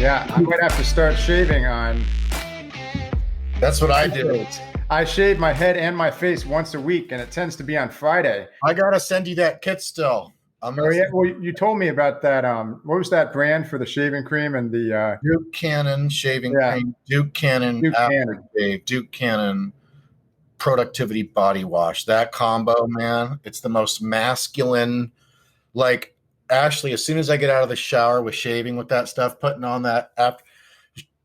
Yeah, I might have to start shaving on. That's what I do. I shave my head and my face once a week, and it tends to be on Friday. I gotta send you that kit still. Oh yeah, well you told me about that. What was that brand for the shaving cream and the Duke Cannon shaving yeah, cream, Duke Cannon Duke after Cannon. shave, Duke Cannon productivity body wash. That combo, man, it's the most masculine. Like Ashley, as soon as I get out of the shower with shaving with that stuff, putting on that after,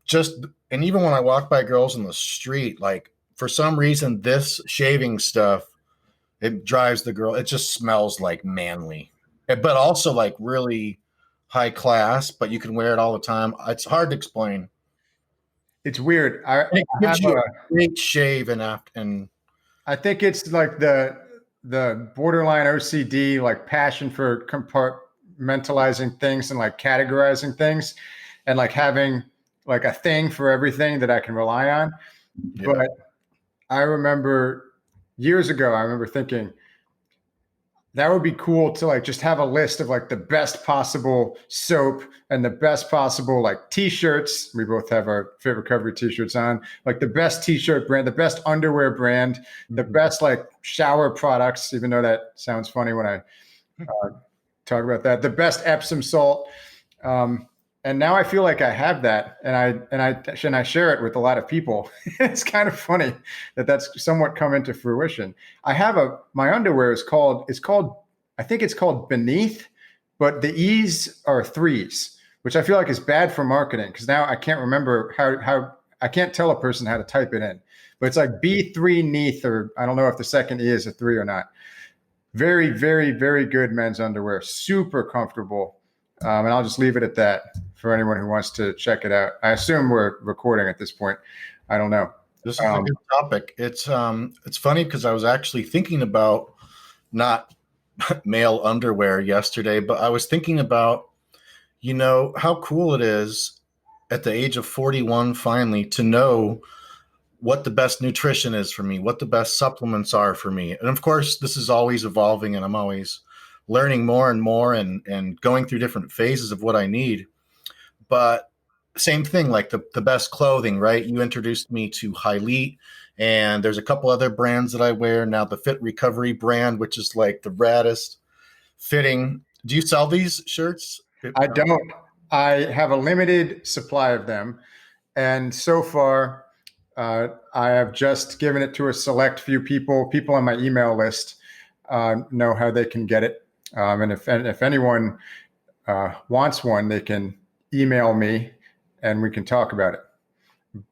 just and even when I walk by girls in the street, like for some reason, this shaving stuff, it drives the girl. It just smells like manly, but also like really high class. But you can wear it all the time. It's hard to explain. It's weird. And it I have gives you a. a great shave and I think it's like the borderline OCD, like passion for compartmentalizing things and like categorizing things, and like having like a thing for everything that I can rely on. yeah. But I remember years ago, I remember thinking that would be cool to like just have a list of like the best possible soap and the best possible like t-shirts. We both have our Fit Recovery t-shirts on, like the best t-shirt brand, the best underwear brand, the best like shower products, even though that sounds funny when I talk about that, the best Epsom salt. And now I feel like I have that, and I share it with a lot of people. It's kind of funny that that's somewhat come into fruition. I have my underwear is called I think it's called Beneath, but the E's are threes, which I feel like is bad for marketing because now I can't remember how I can't tell a person how to type it in, but it's like B3 Neath, or I don't know if the second E is a three or not. Very, very, very good men's underwear, super comfortable. And I'll just leave it at that for anyone who wants to check it out. I assume we're recording at this point. I don't know. This is a good topic. It's funny because I was actually thinking about not male underwear yesterday, but I was thinking about, how cool it is at the age of 41 finally to know what the best nutrition is for me, what the best supplements are for me. And of course, this is always evolving and I'm always learning more and more and going through different phases of what I need. But same thing, like the best clothing, right? You introduced me to Hilete, and there's a couple other brands that I wear now. The Fit Recovery brand, which is like the raddest fitting. Do you sell these shirts? I don't. I have a limited supply of them, and so far, I have just given it to a select few people. People on my email list know how they can get it, and if anyone wants one, they can email me and we can talk about it.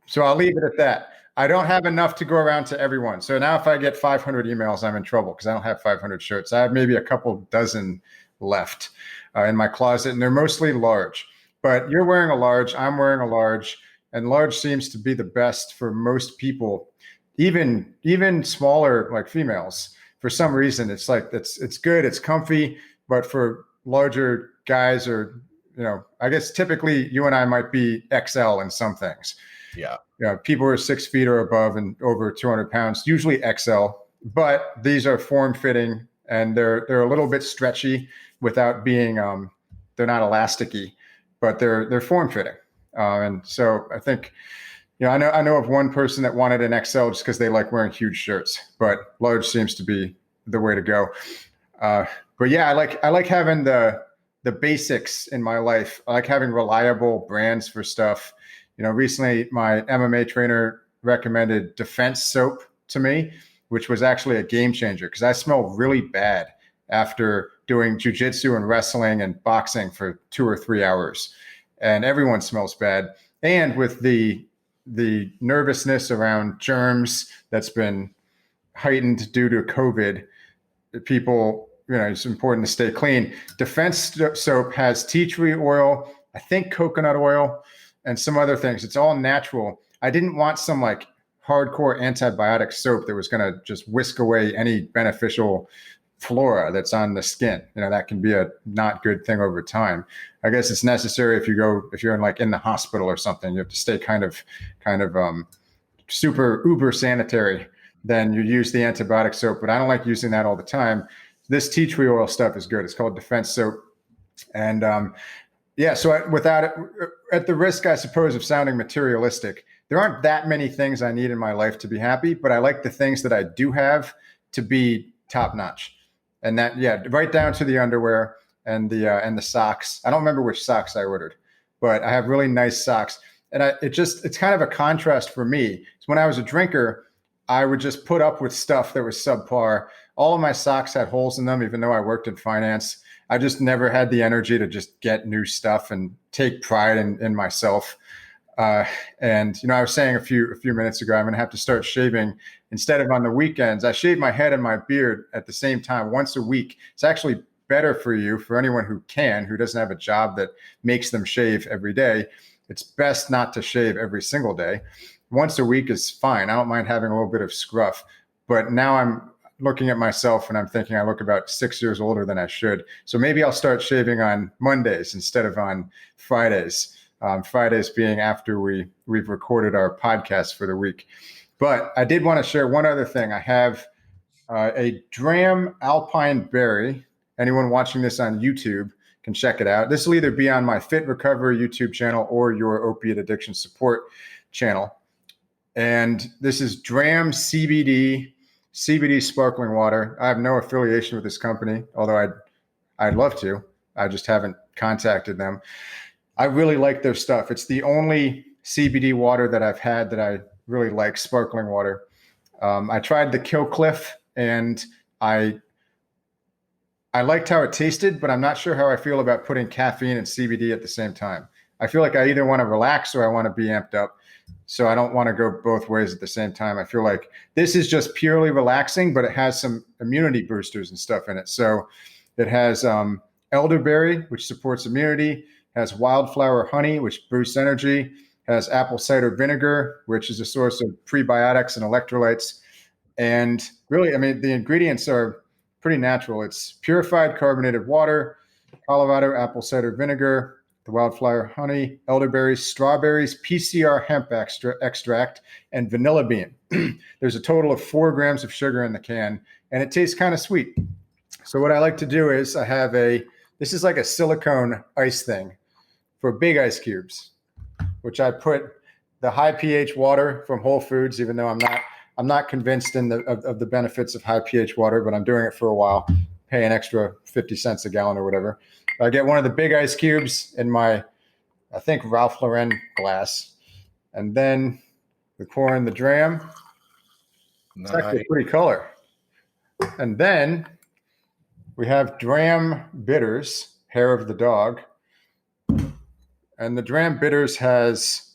So I'll leave it at that. I don't have enough to go around to everyone. So now if I get 500 emails, I'm in trouble because I don't have 500 shirts. I have maybe a couple dozen left in my closet, and they're mostly large. But you're wearing a large, I'm wearing a large, and large seems to be the best for most people, even smaller like females. For some reason, it's like it's good, it's comfy, but for larger guys or I guess typically you and I might be XL in some things. Yeah. People who are 6 feet or above and over 200 pounds, usually XL, but these are form fitting and they're a little bit stretchy without being, they're not elasticy, but they're form fitting. And so I think, I know of one person that wanted an XL just because they like wearing huge shirts, but large seems to be the way to go. But yeah, I like having the basics in my life. I like having reliable brands for stuff. Recently my MMA trainer recommended Defense soap to me, which was actually a game changer because I smell really bad after doing jujitsu and wrestling and boxing for 2 or 3 hours. And everyone smells bad. And with the nervousness around germs that's been heightened due to COVID, people, it's important to stay clean. Defense soap has tea tree oil, I think coconut oil, and some other things. It's all natural. I didn't want some like hardcore antibiotic soap that was going to just whisk away any beneficial flora that's on the skin. That can be a not good thing over time. I guess it's necessary if you're in the hospital or something, you have to stay kind of super uber sanitary. Then you use the antibiotic soap, but I don't like using that all the time. This tea tree oil stuff is good. It's called Defense soap. And Yeah. So without it, at the risk, I suppose, of sounding materialistic, there aren't that many things I need in my life to be happy, but I like the things that I do have to be top notch. And that, yeah, right down to the underwear and the socks. I don't remember which socks I ordered, but I have really nice socks. And it's kind of a contrast for me. So when I was a drinker, I would just put up with stuff that was subpar. All of my socks had holes in them, even though I worked in finance. I just never had the energy to just get new stuff and take pride in myself. And I was saying a few minutes ago, I'm going to have to start shaving instead of on the weekends. I shave my head and my beard at the same time once a week. It's actually better for you, for anyone who doesn't have a job that makes them shave every day. It's best not to shave every single day. Once a week is fine. I don't mind having a little bit of scruff, but now I'm looking at myself and I'm thinking I look about 6 years older than I should. So maybe I'll start shaving on Mondays instead of on Fridays. Fridays being after we've recorded our podcast for the week. But I did want to share one other thing. I have a Dram Alpine Berry. Anyone watching this on YouTube can check it out. This will either be on my Fit Recovery YouTube channel or your Opiate Addiction Support channel. And this is Dram CBD sparkling water. I have no affiliation with this company, although I'd love to. I just haven't contacted them. I really like their stuff. It's the only CBD water that I've had that I really like, sparkling water. I tried the Kill Cliff and I liked how it tasted, but I'm not sure how I feel about putting caffeine and CBD at the same time. I feel like I either want to relax or I want to be amped up. So I don't want to go both ways at the same time. I feel like this is just purely relaxing, but it has some immunity boosters and stuff in it. So it has elderberry, which supports immunity, has wildflower honey, which boosts energy, has apple cider vinegar, which is a source of prebiotics and electrolytes. And really, I mean, the ingredients are pretty natural. It's purified carbonated water, Colorado apple cider vinegar, the wildflower honey, elderberries, strawberries, PCR hemp extract, and vanilla bean. There's a total of 4 grams of sugar in the can, and it tastes kind of sweet. So what I like to do is this is like a silicone ice thing for big ice cubes, which I put the high pH water from Whole Foods, even though I'm not convinced of the benefits of high pH water, but I'm doing it for a while, pay an extra 50 cents a gallon or whatever. I get one of the big ice cubes in my, I think, Ralph Lauren glass, and then we pour in the Dram. It's actually a pretty color. And then we have Dram Bitters, Hair of the Dog. And the Dram Bitters has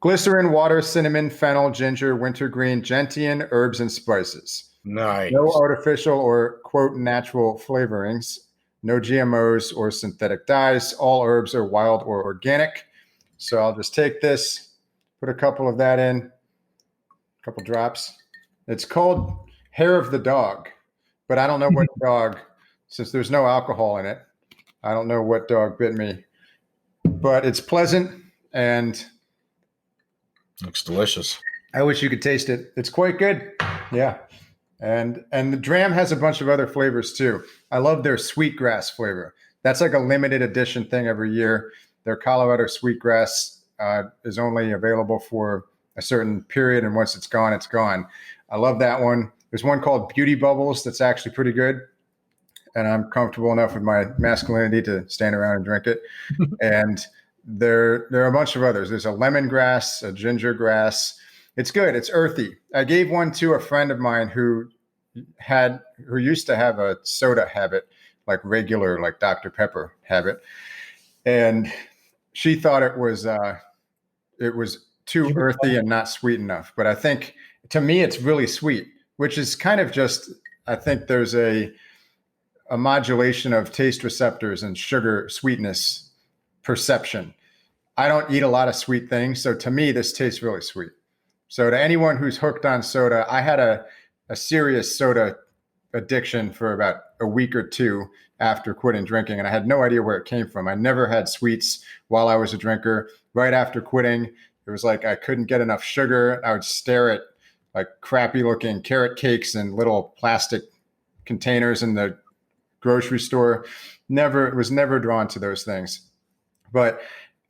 glycerin, water, cinnamon, fennel, ginger, wintergreen, gentian, herbs, and spices. Nice. No artificial or, quote, natural flavorings, no GMOs or synthetic dyes. All herbs are wild or organic. So I'll just take this, put a couple of that in, a couple drops. It's called Hair of the Dog, but I don't know what dog, since there's no alcohol in it. I don't know what dog bit me, but it's pleasant and looks delicious. I wish you could taste it. It's quite good. Yeah. And the Dram has a bunch of other flavors too. I love their sweetgrass flavor. That's like a limited edition thing every year. Their Colorado sweetgrass is only available for a certain period, and once it's gone, it's gone. I love that one. There's one called Beauty Bubbles that's actually pretty good, and I'm comfortable enough with my masculinity to stand around and drink it. And there are a bunch of others. There's a lemongrass, a ginger grass. It's good. It's earthy. I gave one to a friend of mine who used to have a soda habit, like regular, like Dr. Pepper habit. And she thought it was too earthy and not sweet enough. But I think, to me, it's really sweet, which is kind of just, I think there's a modulation of taste receptors and sugar sweetness perception. I don't eat a lot of sweet things. So to me, this tastes really sweet. So to anyone who's hooked on soda, I had a serious soda addiction for about a week or two after quitting drinking, and I had no idea where it came from. I never had sweets while I was a drinker. Right after quitting, it was like I couldn't get enough sugar. I would stare at like crappy looking carrot cakes in little plastic containers in the grocery store. Was never drawn to those things. But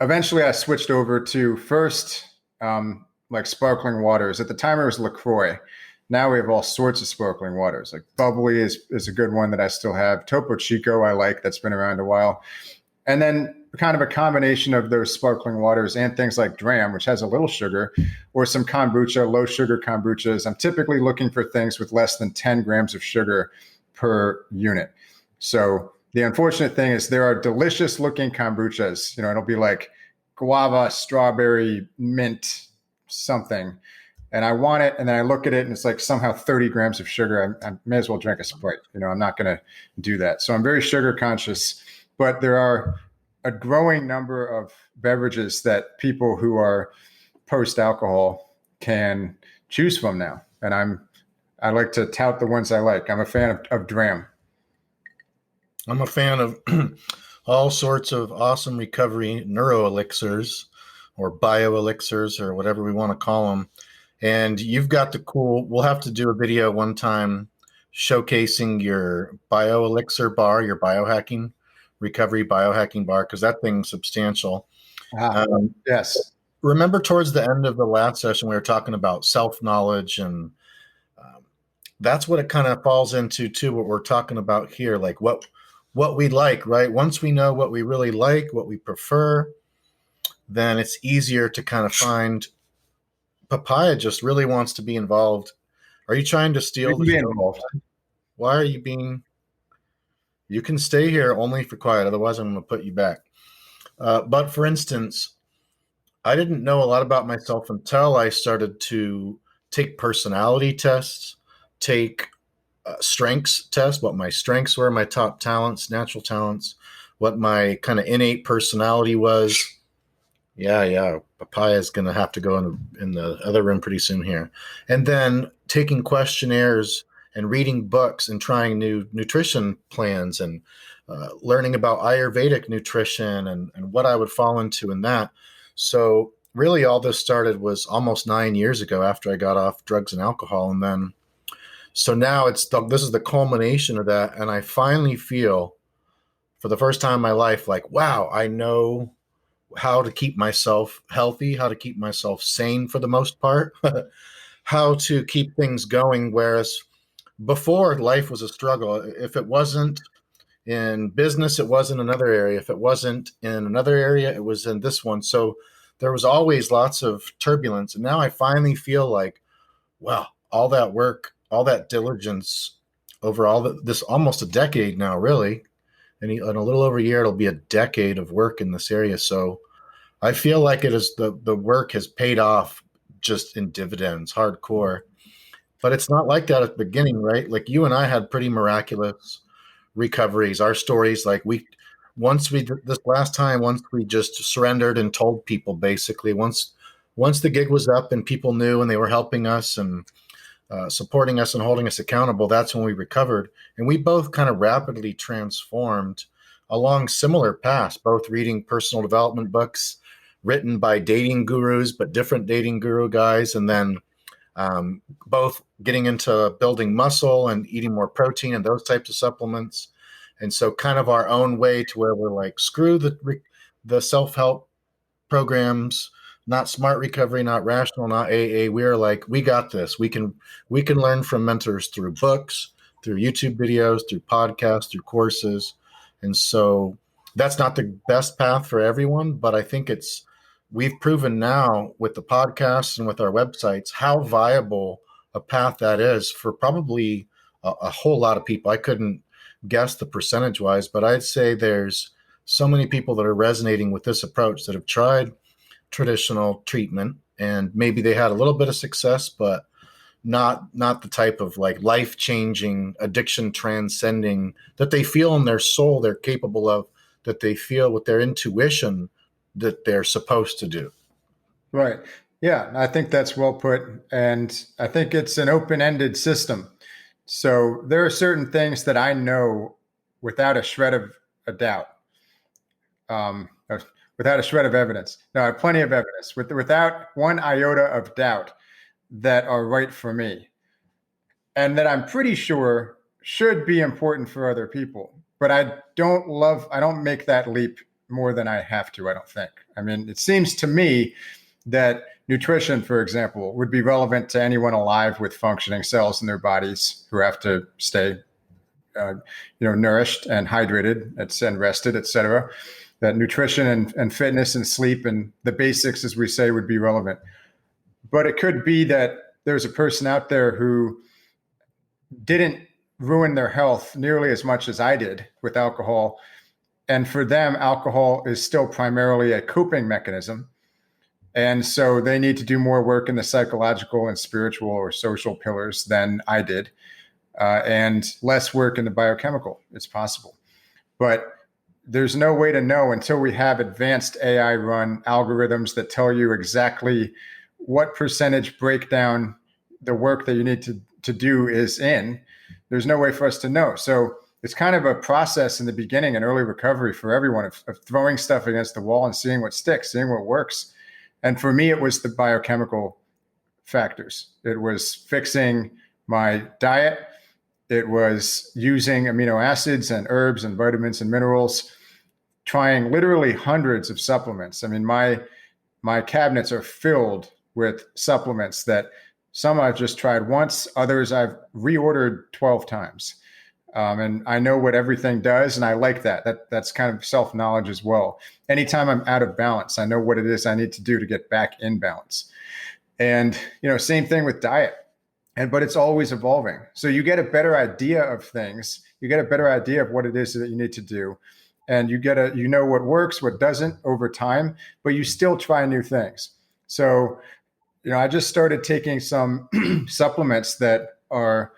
eventually I switched over to first like sparkling waters. At the time it was LaCroix. Now we have all sorts of sparkling waters. Like bubbly is a good one that I still have. Topo Chico I like, that's been around a while. And then kind of a combination of those sparkling waters and things like Dram, which has a little sugar, or some kombucha, low sugar kombuchas. I'm typically looking for things with less than 10 grams of sugar per unit. So the unfortunate thing is there are delicious looking kombuchas. You know, it'll be like guava, strawberry, mint, something. And I want it, and then I look at it, and it's like somehow 30 grams of sugar. I may as well drink a Sprite. You know, I'm not going to do that. So I'm very sugar conscious, but there are a growing number of beverages that people who are post-alcohol can choose from now. And I like to tout the ones I like. I'm a fan of Dram. I'm a fan of all sorts of awesome recovery neuro elixirs or bio elixirs or whatever we want to call them. And you've got the cool, we'll have to do a video one time showcasing your bio elixir bar, your biohacking, recovery biohacking bar, because that thing's substantial. Yes. Remember towards the end of the last session, we were talking about self-knowledge, and that's what it kind of falls into too, what we're talking about here, like what we like, right? Once we know what we really like, what we prefer, then it's easier to kind of find. Papaya just really wants to be involved. Are you trying to steal the show? Involved. Why are you being? You can stay here only for quiet. Otherwise, I'm going to put you back. But for instance, I didn't know a lot about myself until I started to take personality tests, take strengths tests, what my strengths were, my top talents, natural talents, what my kind of innate personality was. Yeah. Papaya is going to have to go in the other room pretty soon here. And then taking questionnaires and reading books and trying new nutrition plans and learning about Ayurvedic nutrition and what I would fall into in that. So really all this started was almost 9 years ago after I got off drugs and alcohol. And then, so now this is the culmination of that. And I finally feel for the first time in my life, like, wow, I know how to keep myself healthy, how to keep myself sane for the most part, how to keep things going. Whereas before, life was a struggle. If it wasn't in business, it was in another area. If it wasn't in another area, it was in this one. So there was always lots of turbulence. And now I finally feel like, wow, all that work, all that diligence over this almost a decade now, really. And in a little over a year, it'll be a decade of work in this area. So I feel like it is the work has paid off just in dividends, hardcore. But it's not like that at the beginning, right? Like you and I had pretty miraculous recoveries. Our stories, like once we just surrendered and told people, basically, once the gig was up and people knew and they were helping us and supporting us and holding us accountable, that's when we recovered. And we both kind of rapidly transformed along similar paths, both reading personal development books written by dating gurus, but different dating guru guys. And then both getting into building muscle and eating more protein and those types of supplements. And so kind of our own way to where we're like, screw the self-help programs, not smart recovery, not rational, not AA. We're like, we got this. We can learn from mentors through books, through YouTube videos, through podcasts, through courses. And so that's not the best path for everyone, but I think we've proven now with the podcasts and with our websites how viable a path that is for probably a whole lot of people. I couldn't guess the percentage wise, but I'd say there's so many people that are resonating with this approach that have tried traditional treatment and maybe they had a little bit of success, but not the type of like life-changing, addiction transcending that they feel in their soul they're capable of, that they feel with their intuition that they're supposed to do. Right. Yeah, I think that's well put. And I think it's an open-ended system. So there are certain things that I know without a shred of a doubt, without a shred of evidence. No, I have plenty of evidence without one iota of doubt that are right for me and that I'm pretty sure should be important for other people. but I don't make that leap more than I have to, I don't think. I mean, it seems to me that nutrition, for example, would be relevant to anyone alive with functioning cells in their bodies who have to stay, nourished and hydrated and rested, et cetera. That nutrition and fitness and sleep and the basics, as we say, would be relevant. But it could be that there's a person out there who didn't ruin their health nearly as much as I did with alcohol. And for them, alcohol is still primarily a coping mechanism. And so they need to do more work in the psychological and spiritual or social pillars than I did, and less work in the biochemical. It's possible. But there's no way to know until we have advanced AI run algorithms that tell you exactly what percentage breakdown the work that you need to do is in. There's no way for us to know. So it's kind of a process in the beginning and early recovery for everyone of throwing stuff against the wall and seeing what sticks, seeing what works. And for me, it was the biochemical factors. It was fixing my diet. It was using amino acids and herbs and vitamins and minerals, trying literally hundreds of supplements. I mean, my cabinets are filled with supplements that some I've just tried once, others I've reordered 12 times. And I know what everything does, and I like that. That's kind of self-knowledge as well. Anytime I'm out of balance, I know what it is I need to do to get back in balance. And, same thing with diet. But it's always evolving. So you get a better idea of things. You get a better idea of what it is that you need to do. And you know what works, what doesn't over time, but you still try new things. So, I just started taking some supplements that are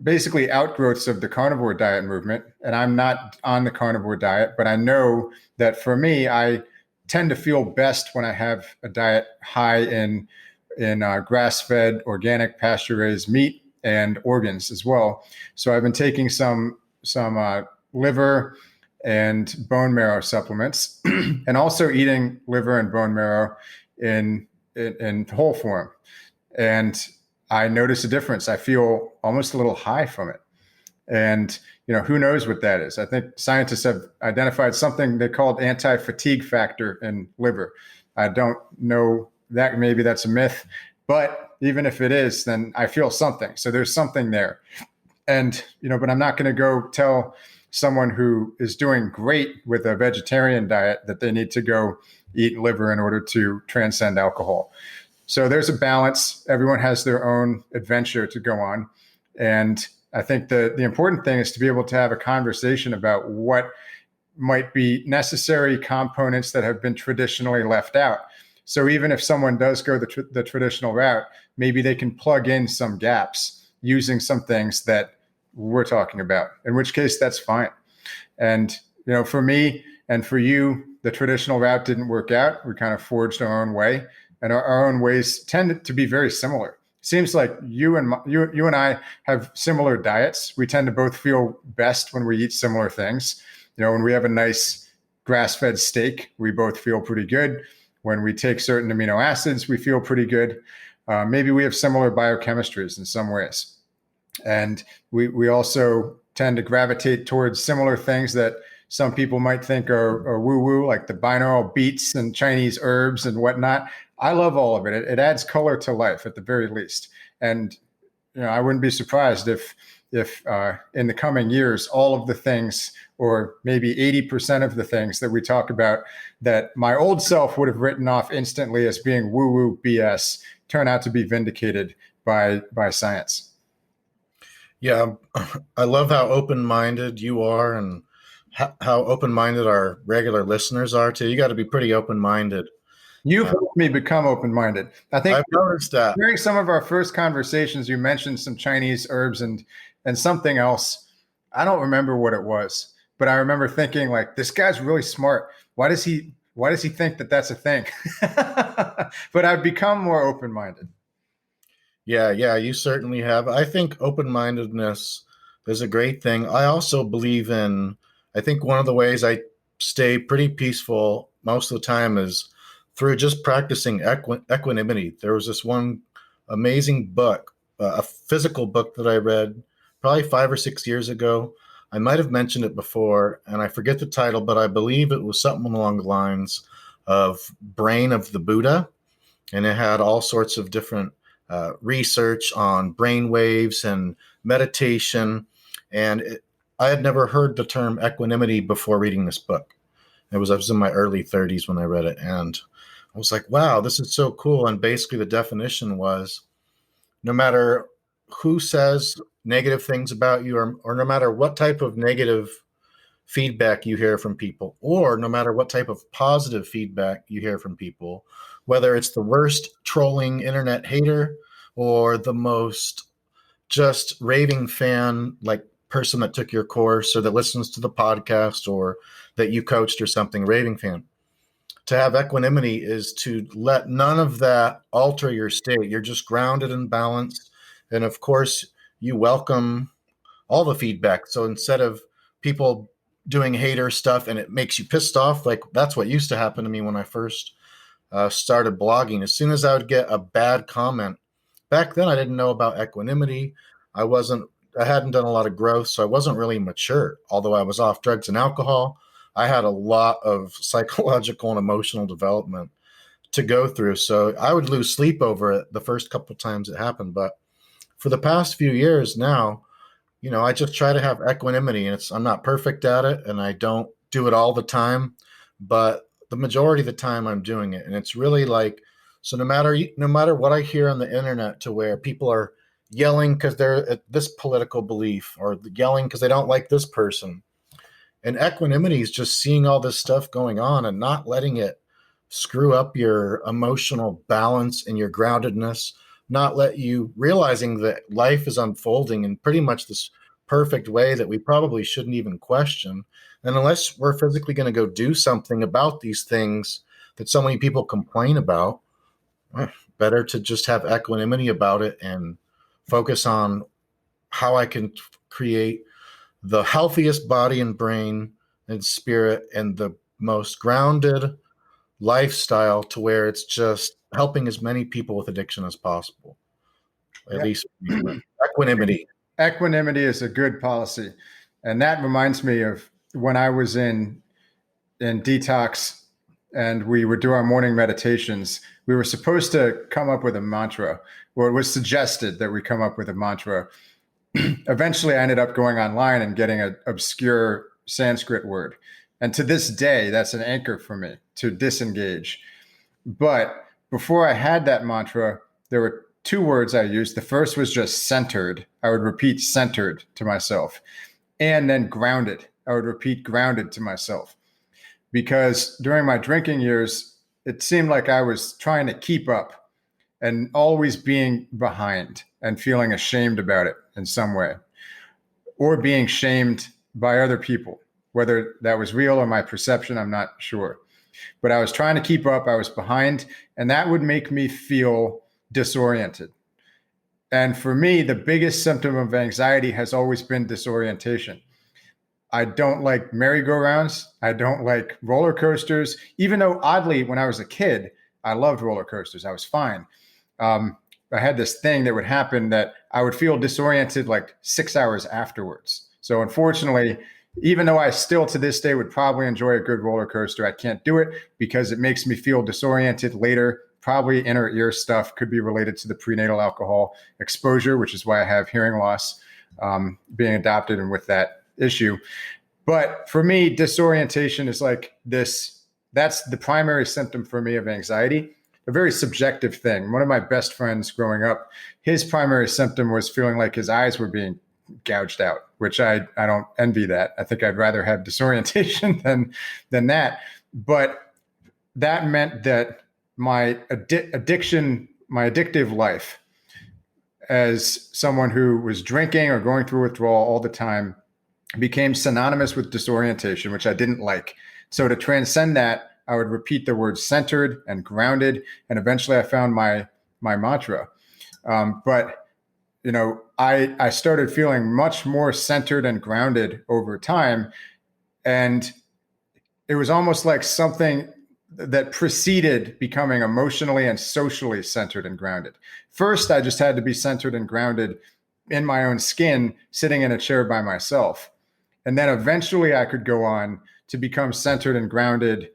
basically outgrowths of the carnivore diet movement. And I'm not on the carnivore diet, but I know that for me, I tend to feel best when I have a diet high in grass-fed, organic, pasture-raised meat and organs as well. So I've been taking some liver and bone marrow supplements, and also eating liver and bone marrow in whole form. And I notice a difference. I feel almost a little high from it. And, who knows what that is? I think scientists have identified something they called anti-fatigue factor in liver. I don't know that, maybe that's a myth, but even if it is, then I feel something. So there's something there. And, but I'm not going to go tell someone who is doing great with a vegetarian diet that they need to go eat liver in order to transcend alcohol. So there's a balance. Everyone has their own adventure to go on. And I think the important thing is to be able to have a conversation about what might be necessary components that have been traditionally left out. So even if someone does go the traditional route, maybe they can plug in some gaps using some things that we're talking about, in which case that's fine. And, for me and for you, the traditional route didn't work out. We kind of forged our own way, and our own ways tend to be very similar. Seems like you and I have similar diets. We tend to both feel best when we eat similar things. When we have a nice grass-fed steak, we both feel pretty good. When we take certain amino acids, we feel pretty good. Maybe we have similar biochemistries in some ways. And we also tend to gravitate towards similar things that some people might think are woo-woo, like the binaural beats and Chinese herbs and whatnot. I love all of it. It adds color to life at the very least. And I wouldn't be surprised if in the coming years, all of the things, or maybe 80% of the things that we talk about that my old self would have written off instantly as being woo-woo BS, turn out to be vindicated by science. Yeah, I love how open-minded you are, and how open-minded our regular listeners are too. You got to be pretty open-minded. You've helped me become open-minded. I think I've noticed that during some of our first conversations, you mentioned some Chinese herbs and something else. I don't remember what it was, but I remember thinking, like, this guy's really smart. Why does he think that that's a thing? But I've become more open-minded. Yeah, you certainly have. I think open-mindedness is a great thing. I also believe I think one of the ways I stay pretty peaceful most of the time is through just practicing equanimity. There was this one amazing book, a physical book that I read probably 5 or 6 years ago. I might have mentioned it before, and I forget the title, but I believe it was something along the lines of Brain of the Buddha. And it had all sorts of different research on brain waves and meditation. And I had never heard the term equanimity before reading this book. I was in my early 30s when I read it. And I was like, wow, this is so cool. And basically the definition was no matter who says negative things about you, or no matter what type of negative feedback you hear from people, or no matter what type of positive feedback you hear from people, whether it's the worst trolling internet hater or the most just raving fan, like person that took your course or that listens to the podcast or that you coached or something, raving fan. To have equanimity is to let none of that alter your state. You're just grounded and balanced. And of course, you welcome all the feedback. So instead of people doing hater stuff and it makes you pissed off, like that's what used to happen to me when I first started blogging. As soon as I would get a bad comment, back then I didn't know about equanimity. I hadn't done a lot of growth, so I wasn't really mature. Although I was off drugs and alcohol, I had a lot of psychological and emotional development to go through. So I would lose sleep over it the first couple of times it happened. But for the past few years now, I just try to have equanimity, and I'm not perfect at it, and I don't do it all the time, but the majority of the time I'm doing it. And it's really like, so no matter what I hear on the internet, to where people are yelling because they're at this political belief, or yelling because they don't like this person. And equanimity is just seeing all this stuff going on and not letting it screw up your emotional balance and your groundedness, not let you realizing that life is unfolding in pretty much this perfect way that we probably shouldn't even question. And unless we're physically going to go do something about these things that so many people complain about, better to just have equanimity about it and focus on how I can create the healthiest body and brain and spirit and the most grounded lifestyle, to where it's just helping as many people with addiction as possible. At least equanimity. Equanimity is a good policy. And that reminds me of when I was in detox and we would do our morning meditations. We were supposed to come up with a mantra, or it was suggested that we come up with a mantra. Eventually, I ended up going online and getting an obscure Sanskrit word. And to this day, that's an anchor for me to disengage. But before I had that mantra, there were two words I used. The first was just centered. I would repeat centered to myself. And then grounded. I would repeat grounded to myself. Because during my drinking years, it seemed like I was trying to keep up and always being behind and feeling ashamed about it in some way, or being shamed by other people. Whether that was real or my perception, I'm not sure. But I was trying to keep up. I was behind, and that would make me feel disoriented. And for me, the biggest symptom of anxiety has always been disorientation. I don't like merry-go-rounds. I don't like roller coasters, even though oddly, when I was a kid, I loved roller coasters. I was fine. I had this thing that would happen that I would feel disoriented like 6 hours afterwards. So unfortunately, even though I still to this day would probably enjoy a good roller coaster, I can't do it because it makes me feel disoriented later. Probably inner ear stuff, could be related to the prenatal alcohol exposure, which is why I have hearing loss, being adopted and with that issue. But for me, disorientation is like this. That's the primary symptom for me of anxiety, a very subjective thing. One of my best friends growing up, his primary symptom was feeling like his eyes were being gouged out, which I don't envy that. I think I'd rather have disorientation than that. But that meant that my addiction, my addictive life as someone who was drinking or going through withdrawal all the time became synonymous with disorientation, which I didn't like. So to transcend that, I would repeat the words centered and grounded, and eventually I found my mantra. But I started feeling much more centered and grounded over time, and it was almost like something that preceded becoming emotionally and socially centered and grounded. First, I just had to be centered and grounded in my own skin, sitting in a chair by myself. And then eventually I could go on to become centered and grounded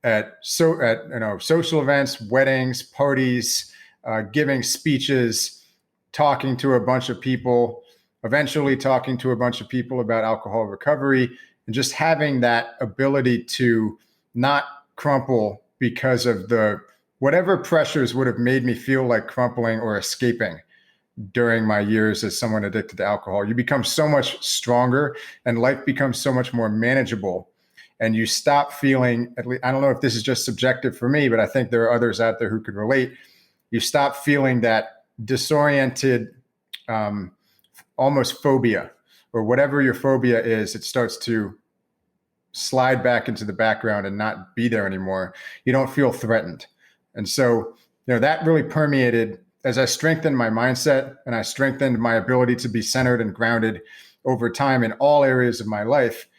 at social events, weddings, parties, giving speeches, talking to a bunch of people, eventually talking to a bunch of people about alcohol recovery, and just having that ability to not crumple because of the whatever pressures would have made me feel like crumpling or escaping during my years as someone addicted to alcohol. You become so much stronger and life becomes so much more manageable. And you stop feeling, at least, I don't know if this is just subjective for me, but I think there are others out there who could relate. You stop feeling that disoriented, almost phobia, or whatever your phobia is. It starts to slide back into the background and not be there anymore. You don't feel threatened. And so, that really permeated as I strengthened my mindset and I strengthened my ability to be centered and grounded over time in all areas of my life.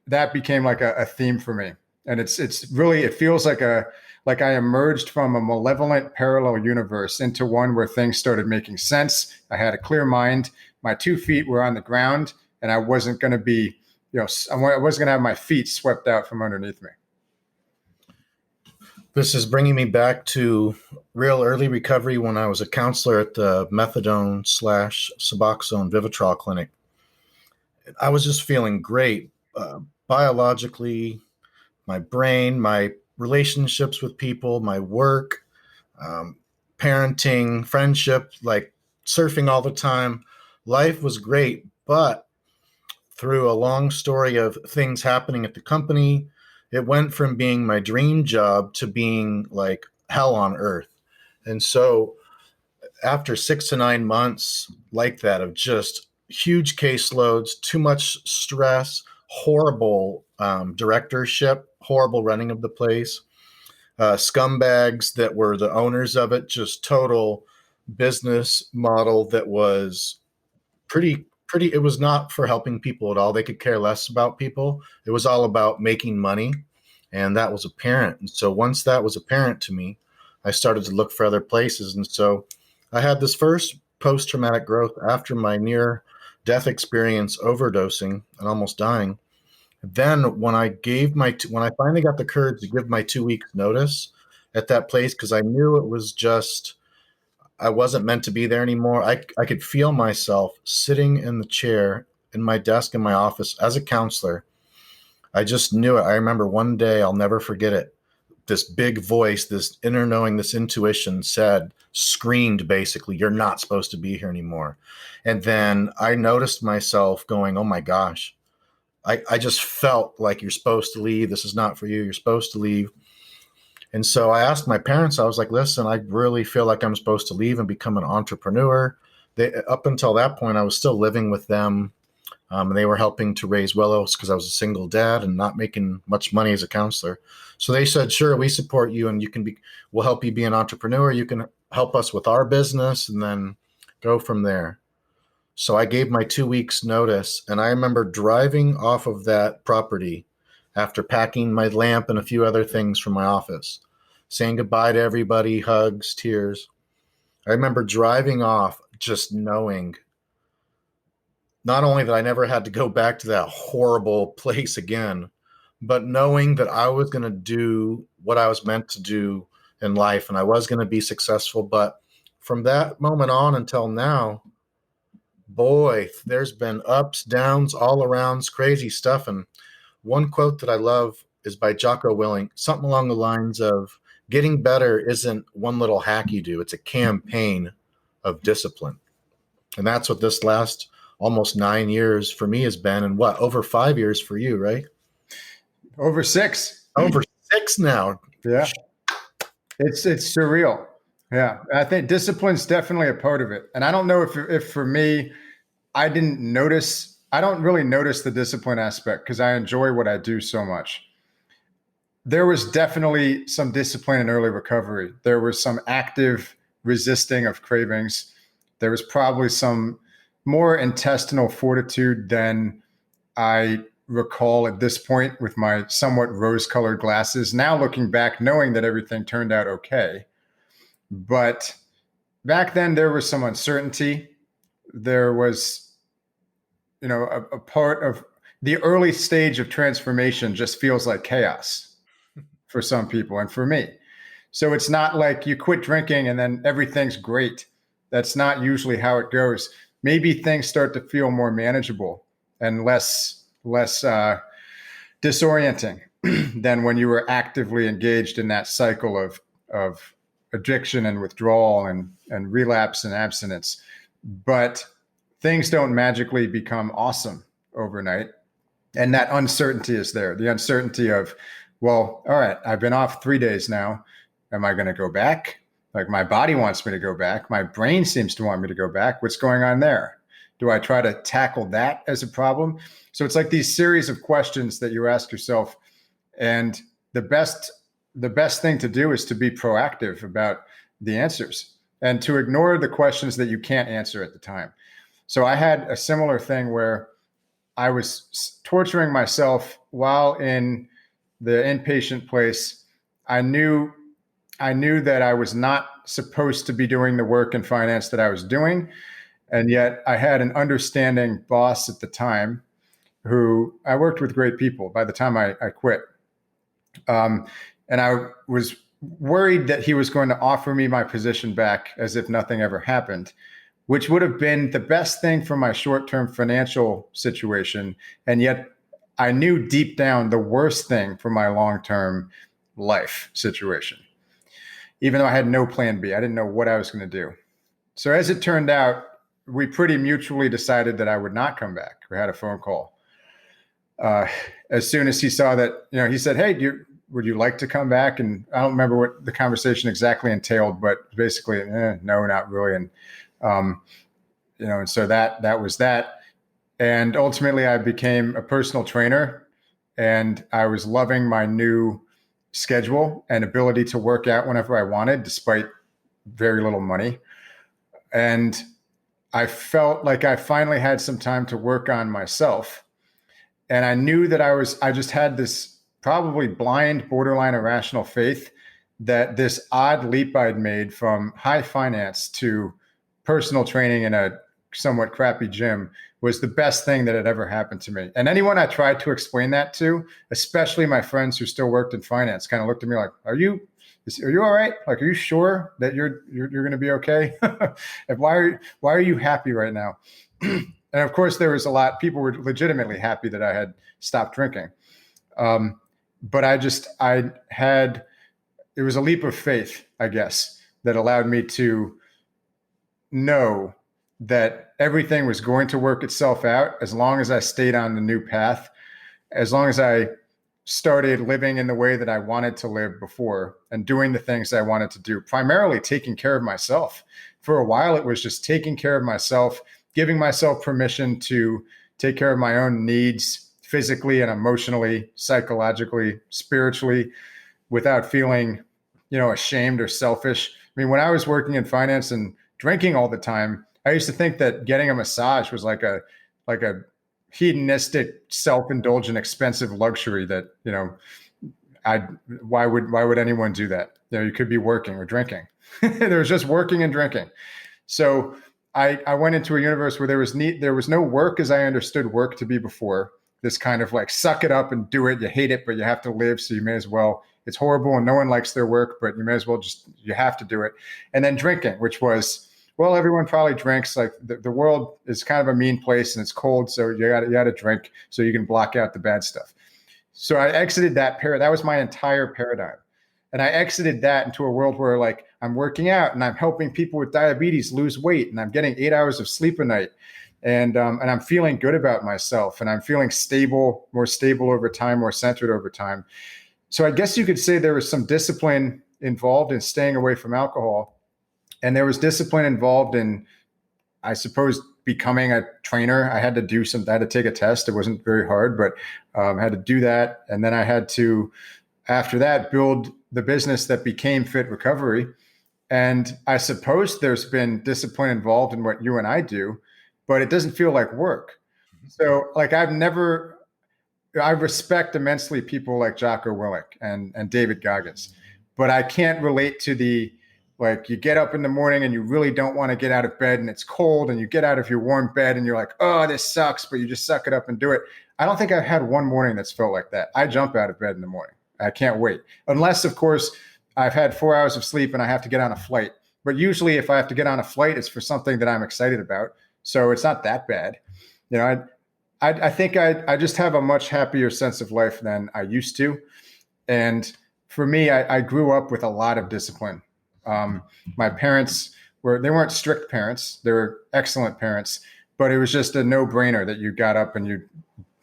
That became like a theme for me. And it's really, it feels like I emerged from a malevolent parallel universe into one where things started making sense. I had a clear mind. My 2 feet were on the ground, and I wasn't going to be, I wasn't going to have my feet swept out from underneath me. This is bringing me back to real early recovery when I was a counselor at the methadone/Suboxone Vivitrol clinic. I was just feeling great biologically, my brain, my relationships with people, my work, parenting, friendship, like surfing all the time. Life was great, but through a long story of things happening at the company, it went from being my dream job to being like hell on earth. And so after 6 to 9 months like that of just huge caseloads, too much stress, horrible directorship, horrible running of the place, scumbags that were the owners of it, just total business model that was pretty, it was not for helping people at all. They could care less about people. It was all about making money. And that was apparent. And so once that was apparent to me, I started to look for other places. And so I had this first post-traumatic growth after my near-death experience, overdosing and almost dying. Then when I finally got the courage to give my 2 weeks notice at that place, because I knew it was just, I wasn't meant to be there anymore. I could feel myself sitting in the chair in my desk in my office as a counselor. I just knew it. I remember one day, I'll never forget it. This big voice, this inner knowing, this intuition screamed basically, "You're not supposed to be here anymore." And then I noticed myself going, "Oh my gosh." I just felt like, "You're supposed to leave. This is not for you. You're supposed to leave." And so I asked my parents, I was like, "Listen, I really feel like I'm supposed to leave and become an entrepreneur." Up until that point, I was still living with them. And they were helping to raise Willows because I was a single dad and not making much money as a counselor. So they said, "Sure, we support you and we'll help you be an entrepreneur. You can help us with our business and then go from there." So I gave my 2 weeks notice, and I remember driving off of that property after packing my lamp and a few other things from my office, saying goodbye to everybody, hugs, tears. I remember driving off just knowing not only that I never had to go back to that horrible place again, but knowing that I was going to do what I was meant to do in life and I was going to be successful. But from that moment on until now, boy, there's been ups, downs, all arounds, crazy stuff. And one quote that I love is by Jocko Willing, something along the lines of, "Getting better isn't one little hack you do. It's a campaign of discipline." And that's what this last almost 9 years for me has been. And what, over 5 years for you, right? Over 6. Over 6 now. Yeah. It's surreal. Yeah. I think discipline's definitely a part of it. And I don't know if for me, I don't really notice the discipline aspect because I enjoy what I do so much. There was definitely some discipline in early recovery. There was some active resisting of cravings. There was probably some more intestinal fortitude than I recall at this point with my somewhat rose-colored glasses. Now looking back, knowing that everything turned out okay. But back then there was some uncertainty. There was a part of the early stage of transformation just feels like chaos for some people and for me. So it's not like you quit drinking and then everything's great. That's not usually how it goes. Maybe things start to feel more manageable and less disorienting than when you were actively engaged in that cycle of addiction and withdrawal and relapse and abstinence. But things don't magically become awesome overnight. And that uncertainty is there. The uncertainty of, well, all right, I've been off 3 days now. Am I going to go back? Like, my body wants me to go back. My brain seems to want me to go back. What's going on there? Do I try to tackle that as a problem? So it's like these series of questions that you ask yourself. And the best thing to do is to be proactive about the answers and to ignore the questions that you can't answer at the time. So I had a similar thing where I was torturing myself while in the inpatient place. I knew that I was not supposed to be doing the work in finance that I was doing. And yet I had an understanding boss at the time who I worked with great people by the time I quit. And I was worried that he was going to offer me my position back as if nothing ever happened, which would have been the best thing for my short-term financial situation. And yet I knew deep down the worst thing for my long-term life situation. Even though I had no plan B, I didn't know what I was going to do. So as it turned out, we pretty mutually decided that I would not come back. We had a phone call. As soon as he saw that, he said, "Hey, would you like to come back?" And I don't remember what the conversation exactly entailed, but basically, no, not really. And, and so that was that. And ultimately I became a personal trainer, and I was loving my new schedule and ability to work out whenever I wanted, despite very little money. And I felt like I finally had some time to work on myself. And I knew that I just had this probably blind, borderline irrational faith that this odd leap I'd made from high finance to personal training in a somewhat crappy gym was the best thing that had ever happened to me. And anyone I tried to explain that to, especially my friends who still worked in finance, kind of looked at me like, are you all right? Like, are you sure that you're going to be okay? And why are you happy right now? And of course, there was a lot. People were legitimately happy that I had stopped drinking. But it was a leap of faith, I guess, that allowed me to know that everything was going to work itself out as long as I stayed on the new path, as long as I started living in the way that I wanted to live before and doing the things I wanted to do, primarily taking care of myself. For a while, it was just taking care of myself, giving myself permission to take care of my own needs physically and emotionally, psychologically, spiritually, without feeling, ashamed or selfish. I mean, when I was working in finance and drinking all the time, I used to think that getting a massage was like a hedonistic, self-indulgent, expensive luxury that, why would anyone do that? You could be working or drinking. There was just working and drinking. So I went into a universe where there was no work as I understood work to be before. This kind of like, suck it up and do it. You hate it, but you have to live. So you may as well. It's horrible and no one likes their work, but you may as well you have to do it. And then drinking, which was, well, everyone probably drinks. Like the world is kind of a mean place and it's cold. So you got to drink so you can block out the bad stuff. So I exited that paradigm. That was my entire paradigm. And I exited that into a world where, like, I'm working out and I'm helping people with diabetes lose weight and I'm getting 8 hours of sleep a night. And I'm feeling good about myself and I'm feeling more stable over time, more centered over time. So I guess you could say there was some discipline involved in staying away from alcohol. And there was discipline involved in, I suppose, becoming a trainer. I had to take a test. It wasn't very hard, but I had to do that. And then I had to, after that, build the business that became Fit Recovery. And I suppose there's been discipline involved in what you and I do, but it doesn't feel like work. So like I respect immensely people like Jocko Willink and David Goggins, but I can't relate to the Like you get up in the morning and you really don't want to get out of bed and it's cold, and you get out of your warm bed and you're like, oh, this sucks, but you just suck it up and do it. I don't think I've had one morning that's felt like that. I jump out of bed in the morning. I can't wait. Unless, of course, I've had 4 hours of sleep and I have to get on a flight. But usually if I have to get on a flight, it's for something that I'm excited about. So it's not that bad. You know, I think I just have a much happier sense of life than I used to. And for me, I grew up with a lot of discipline. My parents they weren't strict parents. They were excellent parents, but it was just a no-brainer that you got up and you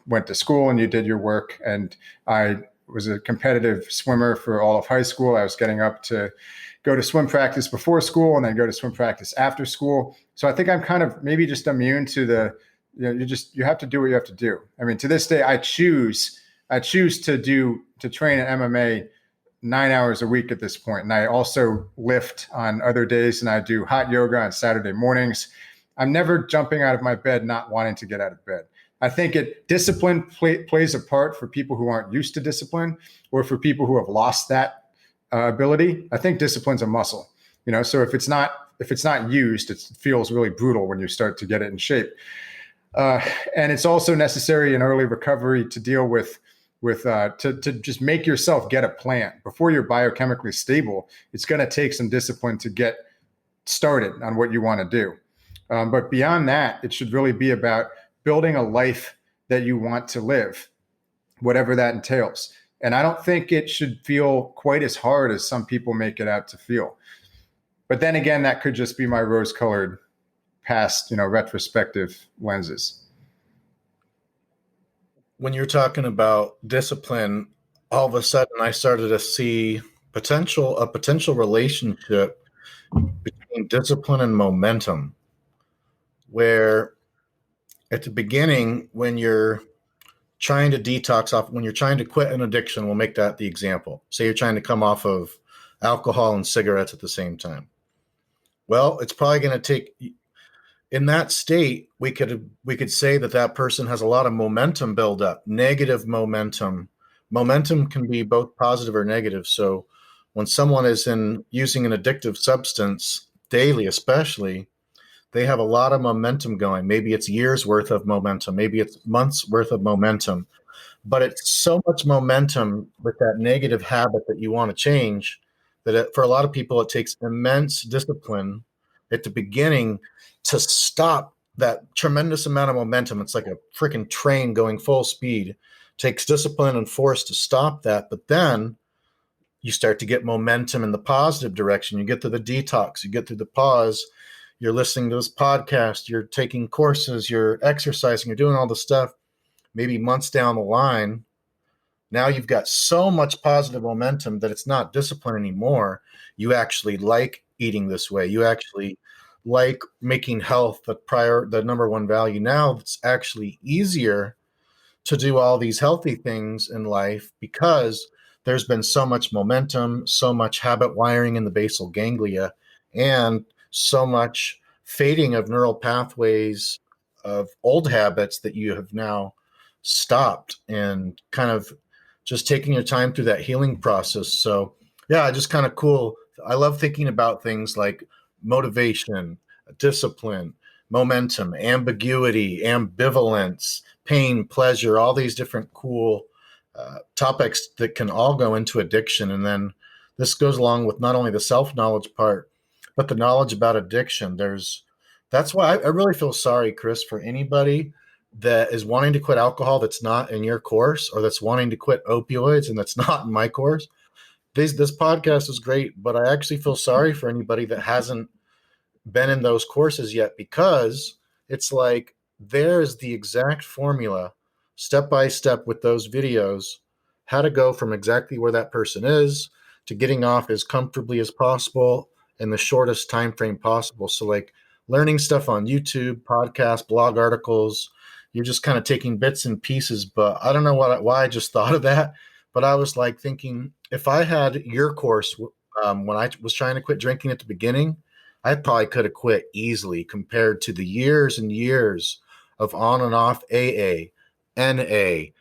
went to school and you did your work. And I was a competitive swimmer for all of high school. I was getting up to go to swim practice before school and then go to swim practice after school. So I think I'm kind of maybe just immune to you have to do what you have to do. I mean, to this day, I choose to train at MMA 9 hours a week at this point. And I also lift on other days, and I do hot yoga on Saturday mornings. I'm never jumping out of my bed not wanting to get out of bed. I think discipline plays a part for people who aren't used to discipline, or for people who have lost that ability. I think discipline's a muscle, so if it's not used, it feels really brutal when you start to get it in shape. And it's also necessary in early recovery to deal with to just make yourself get a plan before you're biochemically stable. It's going to take some discipline to get started on what you want to do. But beyond that, it should really be about building a life that you want to live, whatever that entails. And I don't think it should feel quite as hard as some people make it out to feel. But then again, that could just be my rose-colored past, retrospective lenses. When you're talking about discipline, all of a sudden I started to see a potential relationship between discipline and momentum, where at the beginning, when you're trying to detox off, when you're trying to quit an addiction, we'll make that the example. Say you're trying to come off of alcohol and cigarettes at the same time. Well, it's probably going to take, in that state, we could say that person has a lot of momentum build up, negative momentum. Momentum can be both positive or negative. So when someone is using an addictive substance daily, especially, they have a lot of momentum going. Maybe it's years worth of momentum. Maybe it's months worth of momentum. But it's so much momentum with that negative habit that you want to change that for a lot of people, it takes immense discipline at the beginning to stop that tremendous amount of momentum. It's like a freaking train going full speed. It takes discipline and force to stop that. But then you start to get momentum in the positive direction. You get to the detox, you get through the pause, you're listening to this podcast, you're taking courses, you're exercising, you're doing all the stuff. Maybe months down the line, now you've got so much positive momentum that it's not discipline anymore. You actually like eating this way. You actually like making health the number one value. Now it's actually easier to do all these healthy things in life because there's been so much momentum, so much habit wiring in the basal ganglia, and so much fading of neural pathways of old habits that you have now stopped, and kind of just taking your time through that healing process. So yeah, just kind of cool. I love thinking about things like motivation, discipline, momentum, ambiguity, ambivalence, pain, pleasure, all these different cool topics that can all go into addiction. And then this goes along with not only the self-knowledge part, but the knowledge about addiction. That's why I really feel sorry, Chris, for anybody that is wanting to quit alcohol that's not in your course, or that's wanting to quit opioids and that's not in my course. This podcast is great, but I actually feel sorry for anybody that hasn't been in those courses yet, because it's like there's the exact formula, step by step, with those videos, how to go from exactly where that person is to getting off as comfortably as possible in the shortest time frame possible. So like learning stuff on YouTube, podcasts, blog articles, you're just kind of taking bits and pieces. But I don't know why I just thought of that. But I was like thinking, if I had your course when I was trying to quit drinking at the beginning, I probably could have quit easily compared to the years and years of on and off AA, NA,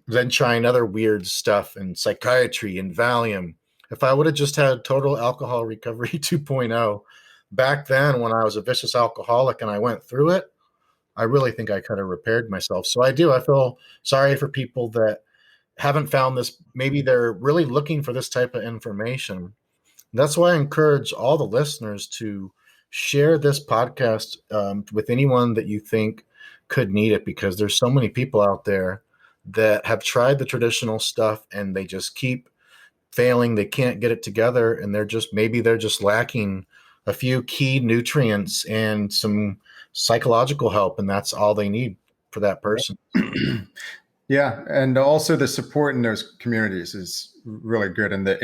then trying other weird stuff in psychiatry and Valium, if I would have just had total alcohol recovery 2.0 back then when I was a vicious alcoholic and I went through it, I really think I could have repaired myself. So I do. I feel sorry for people that haven't found this. Maybe they're really looking for this type of information. That's why I encourage all the listeners to share this podcast with anyone that you think could need it, because there's so many people out there that have tried the traditional stuff and they just keep failing. They can't get it together, and they're just lacking a few key nutrients and some psychological help, and that's all they need for that person. Yeah, and also the support in those communities is really good, and the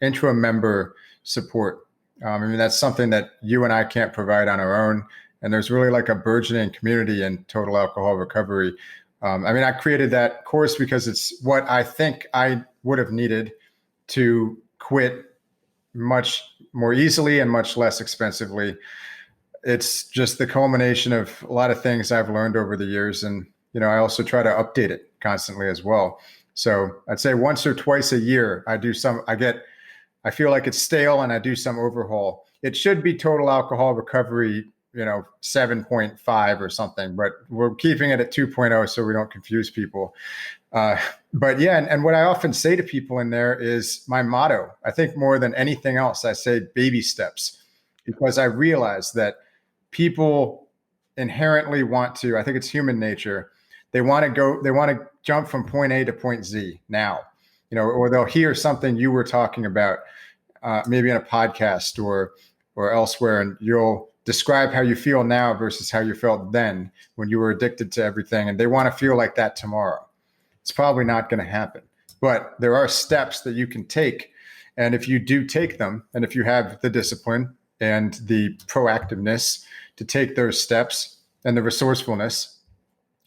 intra-member support. I mean, that's something that you and I can't provide on our own. And there's really like a burgeoning community in total alcohol recovery. I mean, I created that course because it's what I think I would have needed to quit much more easily and much less expensively. It's just the culmination of a lot of things I've learned over the years. And, I also try to update it constantly as well. So I'd say once or twice a year, I feel like it's stale and I do some overhaul. It should be total alcohol recovery, 7.5 or something, but we're keeping it at 2.0 so we don't confuse people. But yeah, and what I often say to people in there is my motto. I think more than anything else, I say baby steps, because I realize that people inherently want to, I think it's human nature. They want to jump from point A to point Z now, or they'll hear something you were talking about, maybe in a podcast or elsewhere, and you'll describe how you feel now versus how you felt then when you were addicted to everything. And they want to feel like that tomorrow. It's probably not going to happen, but there are steps that you can take. And if you do take them, and if you have the discipline and the proactiveness to take those steps and the resourcefulness,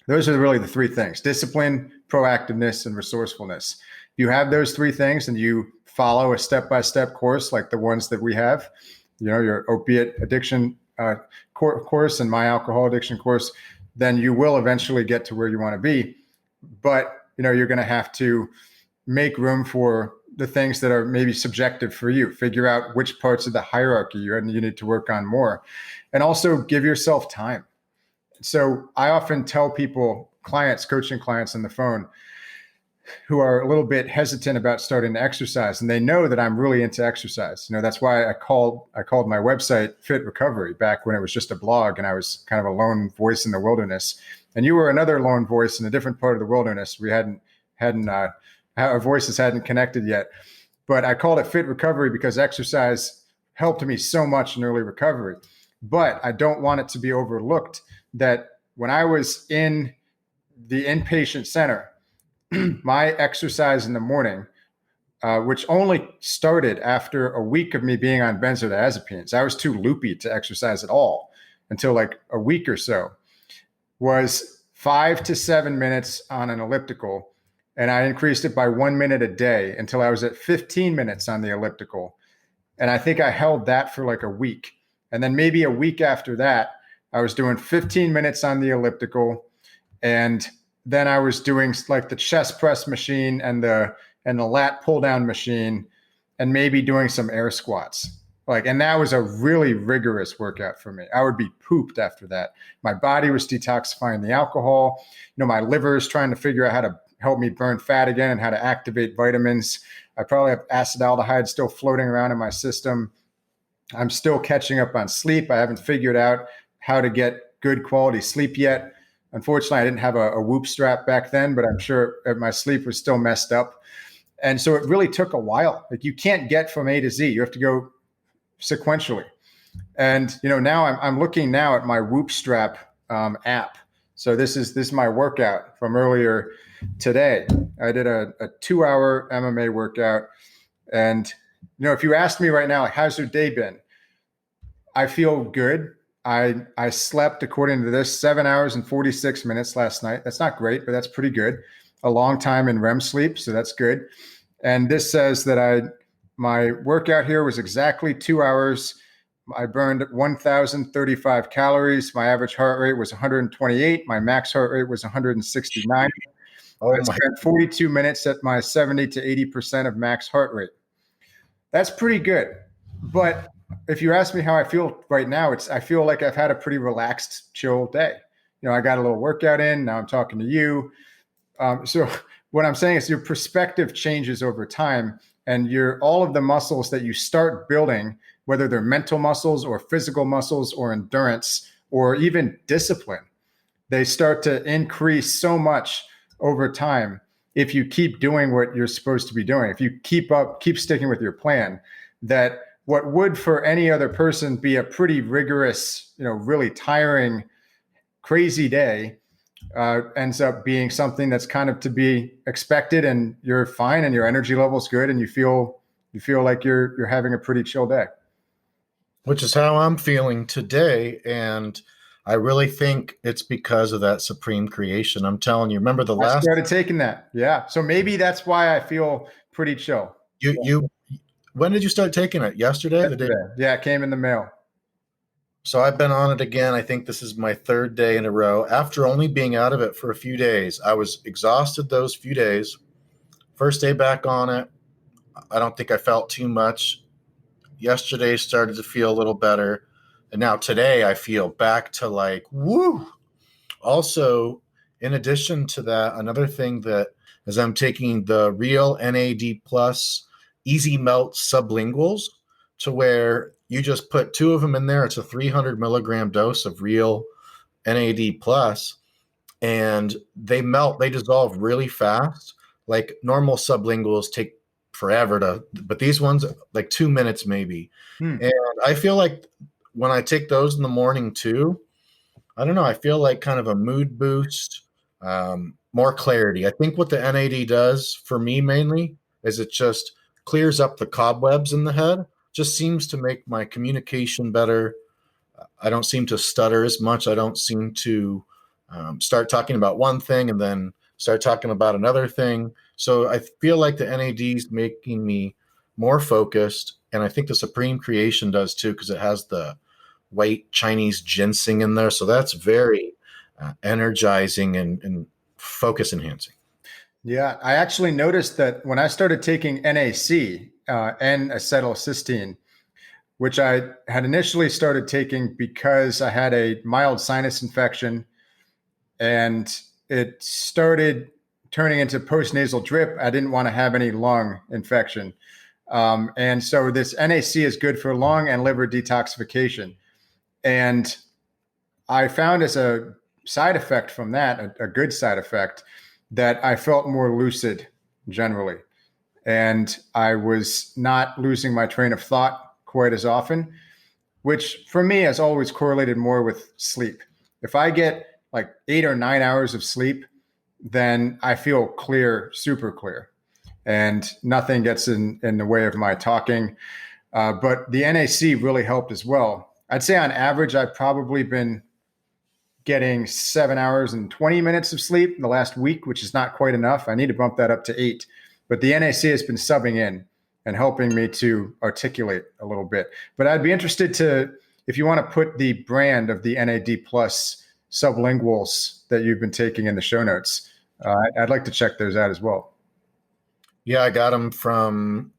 those are really the three things: discipline, proactiveness, and resourcefulness. If you have those three things and you follow a step-by-step course like the ones that we have, your opiate addiction course and my alcohol addiction course, then you will eventually get to where you want to be. But, you're going to have to make room for the things that are maybe subjective for you. Figure out which parts of the hierarchy you need to work on more, and also give yourself time. So I often tell people, coaching clients on the phone who are a little bit hesitant about starting to exercise, and they know that I'm really into exercise. That's why I called my website Fit Recovery back when it was just a blog and I was kind of a lone voice in the wilderness. And you were another lone voice in a different part of the wilderness. We our voices hadn't connected yet, but I called it Fit Recovery because exercise helped me so much in early recovery. But I don't want it to be overlooked that when I was in the inpatient center, my exercise in the morning, which only started after a week of me being on benzodiazepines, I was too loopy to exercise at all until like a week or so, was 5 to 7 minutes on an elliptical. And I increased it by 1 minute a day until I was at 15 minutes on the elliptical. And I think I held that for like a week. And then maybe a week after that, I was doing 15 minutes on the elliptical. And then I was doing like the chest press machine and the lat pull down machine, and maybe doing some air squats. And that was a really rigorous workout for me. I would be pooped after that. My body was detoxifying the alcohol. My liver is trying to figure out how to help me burn fat again and how to activate vitamins. I probably have acetaldehyde still floating around in my system. I'm still catching up on sleep. I haven't figured out how to get good quality sleep yet. Unfortunately, I didn't have a Whoop strap back then, but I'm sure my sleep was still messed up. And so it really took a while. You can't get from A to Z. You have to go sequentially. And, now I'm looking now at my Whoop strap app. So this is my workout from earlier today. I did a 2-hour MMA workout. And, if you ask me right now, how's your day been? I feel good. I slept, according to this, 7 hours and 46 minutes last night. That's not great, but that's pretty good. A long time in REM sleep, so that's good. And this says that my workout here was exactly 2 hours. I burned 1,035 calories. My average heart rate was 128. My max heart rate was 169. I spent 42 minutes at my 70 to 80% of max heart rate. That's pretty good. But if you ask me how I feel right now, I feel like I've had a pretty relaxed, chill day. I got a little workout in. Now I'm talking to you. So what I'm saying is your perspective changes over time, and all of the muscles that you start building, whether they're mental muscles or physical muscles or endurance or even discipline, they start to increase so much over time if you keep doing what you're supposed to be doing. If you keep sticking with your plan, that what would for any other person be a pretty rigorous, really tiring, crazy day ends up being something that's kind of to be expected, and you're fine and your energy level's good and you feel like you're having a pretty chill day. Which is how I'm feeling today. And I really think it's because of that supreme creation. I'm telling you, remember the I last started taking that. Yeah. So maybe that's why I feel pretty chill. you when did you start taking it? Yesterday? The day? Yesterday. Yeah, it came in the mail. So I've been on it again. I think this is my third day in a row. After only being out of it for a few days, I was exhausted those few days. First day back on it, I don't think I felt too much. Yesterday started to feel a little better. And now today I feel back to like, woo. Also, in addition to that, another thing that as I'm taking the Real NAD Plus Easy Melt Sublinguals, to where you just put two of them in there. It's a 300 milligram dose of Real NAD Plus, and they melt, they dissolve really fast. Like normal sublinguals take forever but these ones like 2 minutes maybe. And I feel like when I take those in the morning too, I don't know, I feel like kind of a mood boost, more clarity. I think what the NAD does for me mainly is it just clears up the cobwebs in the head, just seems to make my communication better. I don't seem to stutter as much. I don't seem to start talking about one thing and then start talking about another thing. So I feel like the NAD is making me more focused. And I think the Supreme Creation does too, because it has the white Chinese ginseng in there. So that's very energizing and focus enhancing. Yeah, I actually noticed that when I started taking NAC, N-acetylcysteine, which I had initially started taking because I had a mild sinus infection and it started turning into postnasal drip. I didn't want to have any lung infection. And so this NAC is good for lung and liver detoxification. And I found as a side effect from that, a good side effect, that I felt more lucid generally. And I was not losing my train of thought quite as often, which for me has always correlated more with sleep. If I get like 8 or 9 hours of sleep, then I feel clear, super clear, and nothing gets in the way of my talking. But the NAC really helped as well. I'd say on average, I've probably been getting 7 hours and 20 minutes of sleep in the last week, which is not quite enough. I need to bump that up to 8. But the NAC has been subbing in and helping me to articulate a little bit. But I'd be interested if you want to put the brand of the NAD Plus sublinguals that you've been taking in the show notes, I'd like to check those out as well. Yeah, I got them from,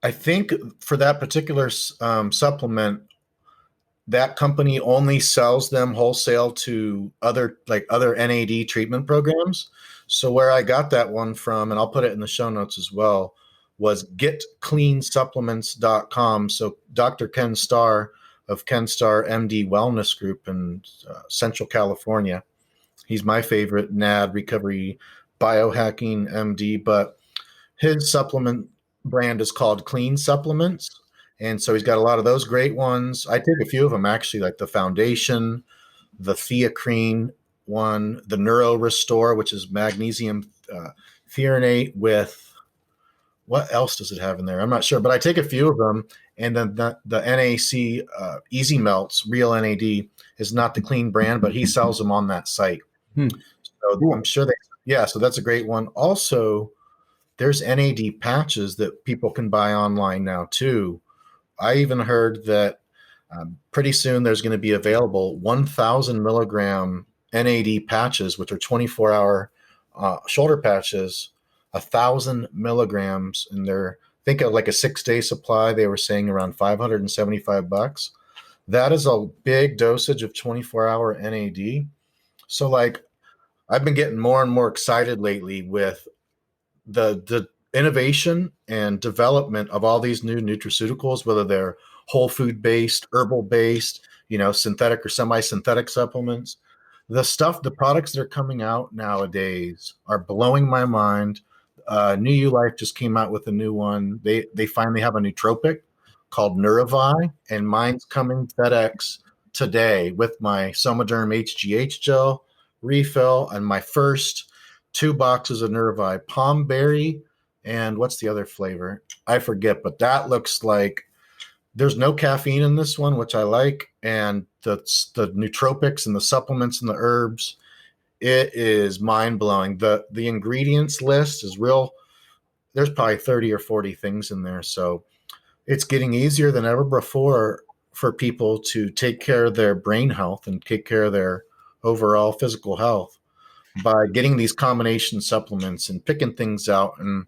I think for that particular supplement, that company only sells them wholesale to other NAD treatment programs. So where I got that one from, and I'll put it in the show notes as well, was getcleansupplements.com. So Dr. Ken Starr of Ken Starr MD Wellness Group in Central California. He's my favorite NAD recovery biohacking MD, but his supplement brand is called Clean Supplements. And so he's got a lot of those great ones. I take a few of them actually, like the Foundation, the Theacrine one, the Neuro Restore, which is magnesium threonate with, what else does it have in there? I'm not sure, but I take a few of them. And then the NAC Easy Melts, Real NAD, is not the Clean brand, but he sells them on that site. So cool. I'm sure so that's a great one. Also, there's NAD patches that people can buy online now too. I even heard that pretty soon there's going to be available 1,000 milligram NAD patches, which are 24-hour shoulder patches, 1,000 milligrams, and they're think of like a 6-day supply, they were saying around $575. That is a big dosage of 24-hour NAD. So like I've been getting more and more excited lately with the innovation and development of all these new nutraceuticals, whether they're whole food based, herbal based, synthetic or semi-synthetic supplements. The products that are coming out nowadays are blowing my mind. New U Life just came out with a new one. They finally have a nootropic called Neurovi, and mine's coming FedEx today with my Somaderm HGH gel refill and my first 2 boxes of Neurovi Palm Berry, and what's the other flavor? I forget, but that looks like there's no caffeine in this one, which I like, and the nootropics and the supplements and the herbs, it is mind-blowing. The ingredients list is real. There's probably 30 or 40 things in there, so it's getting easier than ever before for people to take care of their brain health and take care of their overall physical health by getting these combination supplements and picking things out. And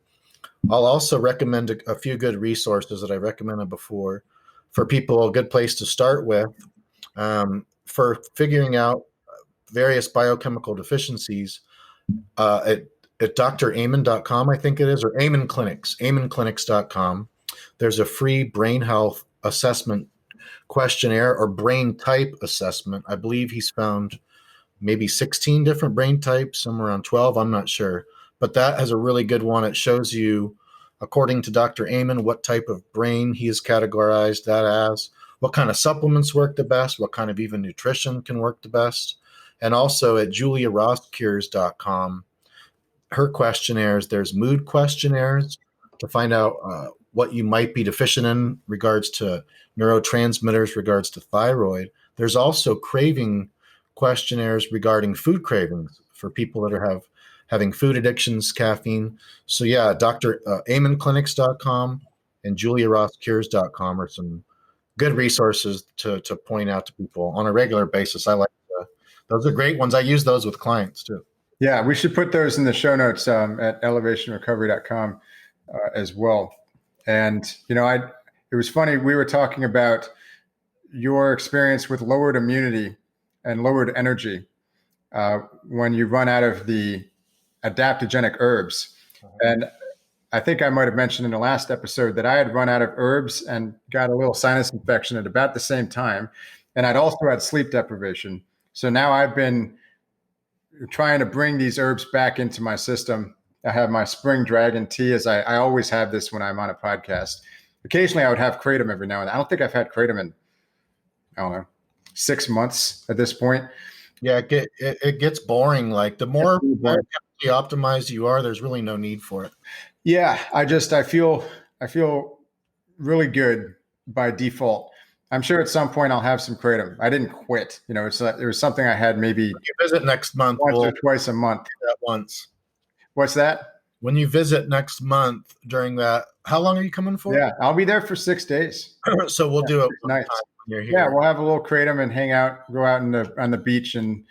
I'll also recommend a few good resources that I recommended before for people, a good place to start with for figuring out various biochemical deficiencies at dramen.com, I think it is, or Amen Clinics, amenclinics.com. There's a free brain health assessment questionnaire or brain type assessment. I believe he's found maybe 16 different brain types, somewhere around 12, I'm not sure. But that has a really good one. It shows you, according to Dr. Amen, what type of brain he has categorized that as, what kind of supplements work the best, what kind of even nutrition can work the best. And also at juliarosscures.com, her questionnaires, there's mood questionnaires to find out what you might be deficient in regards to neurotransmitters, regards to thyroid. There's also craving questionnaires regarding food cravings for people that are having food addictions, caffeine. So yeah, amenclinics.com and juliarosscures.com are some good resources to point out to people on a regular basis. I like those are great ones. I use those with clients too. Yeah, we should put those in the show notes at elevationrecovery.com as well. And, it was funny. We were talking about your experience with lowered immunity and lowered energy when you run out of the adaptogenic herbs. And I think I might have mentioned in the last episode that I had run out of herbs and got a little sinus infection at about the same time. And I'd also had sleep deprivation. So now I've been trying to bring these herbs back into my system. I have my spring dragon tea, as I always have this when I'm on a podcast. Occasionally I would have kratom every now and then. I don't think I've had kratom in, 6 months at this point. Yeah, it gets boring. Like the more optimized you are, there's really no need for it. Yeah, I feel really good by default. I'm sure at some point I'll have some kratom. I didn't quit. It was something I had maybe. When you visit next month, once or twice a month. That once. What's that? When you visit next month during that, how long are you coming for? Yeah, I'll be there for 6 days. So we'll do it. Nice. When you're here. Yeah, we'll have a little kratom and hang out, go out on the beach in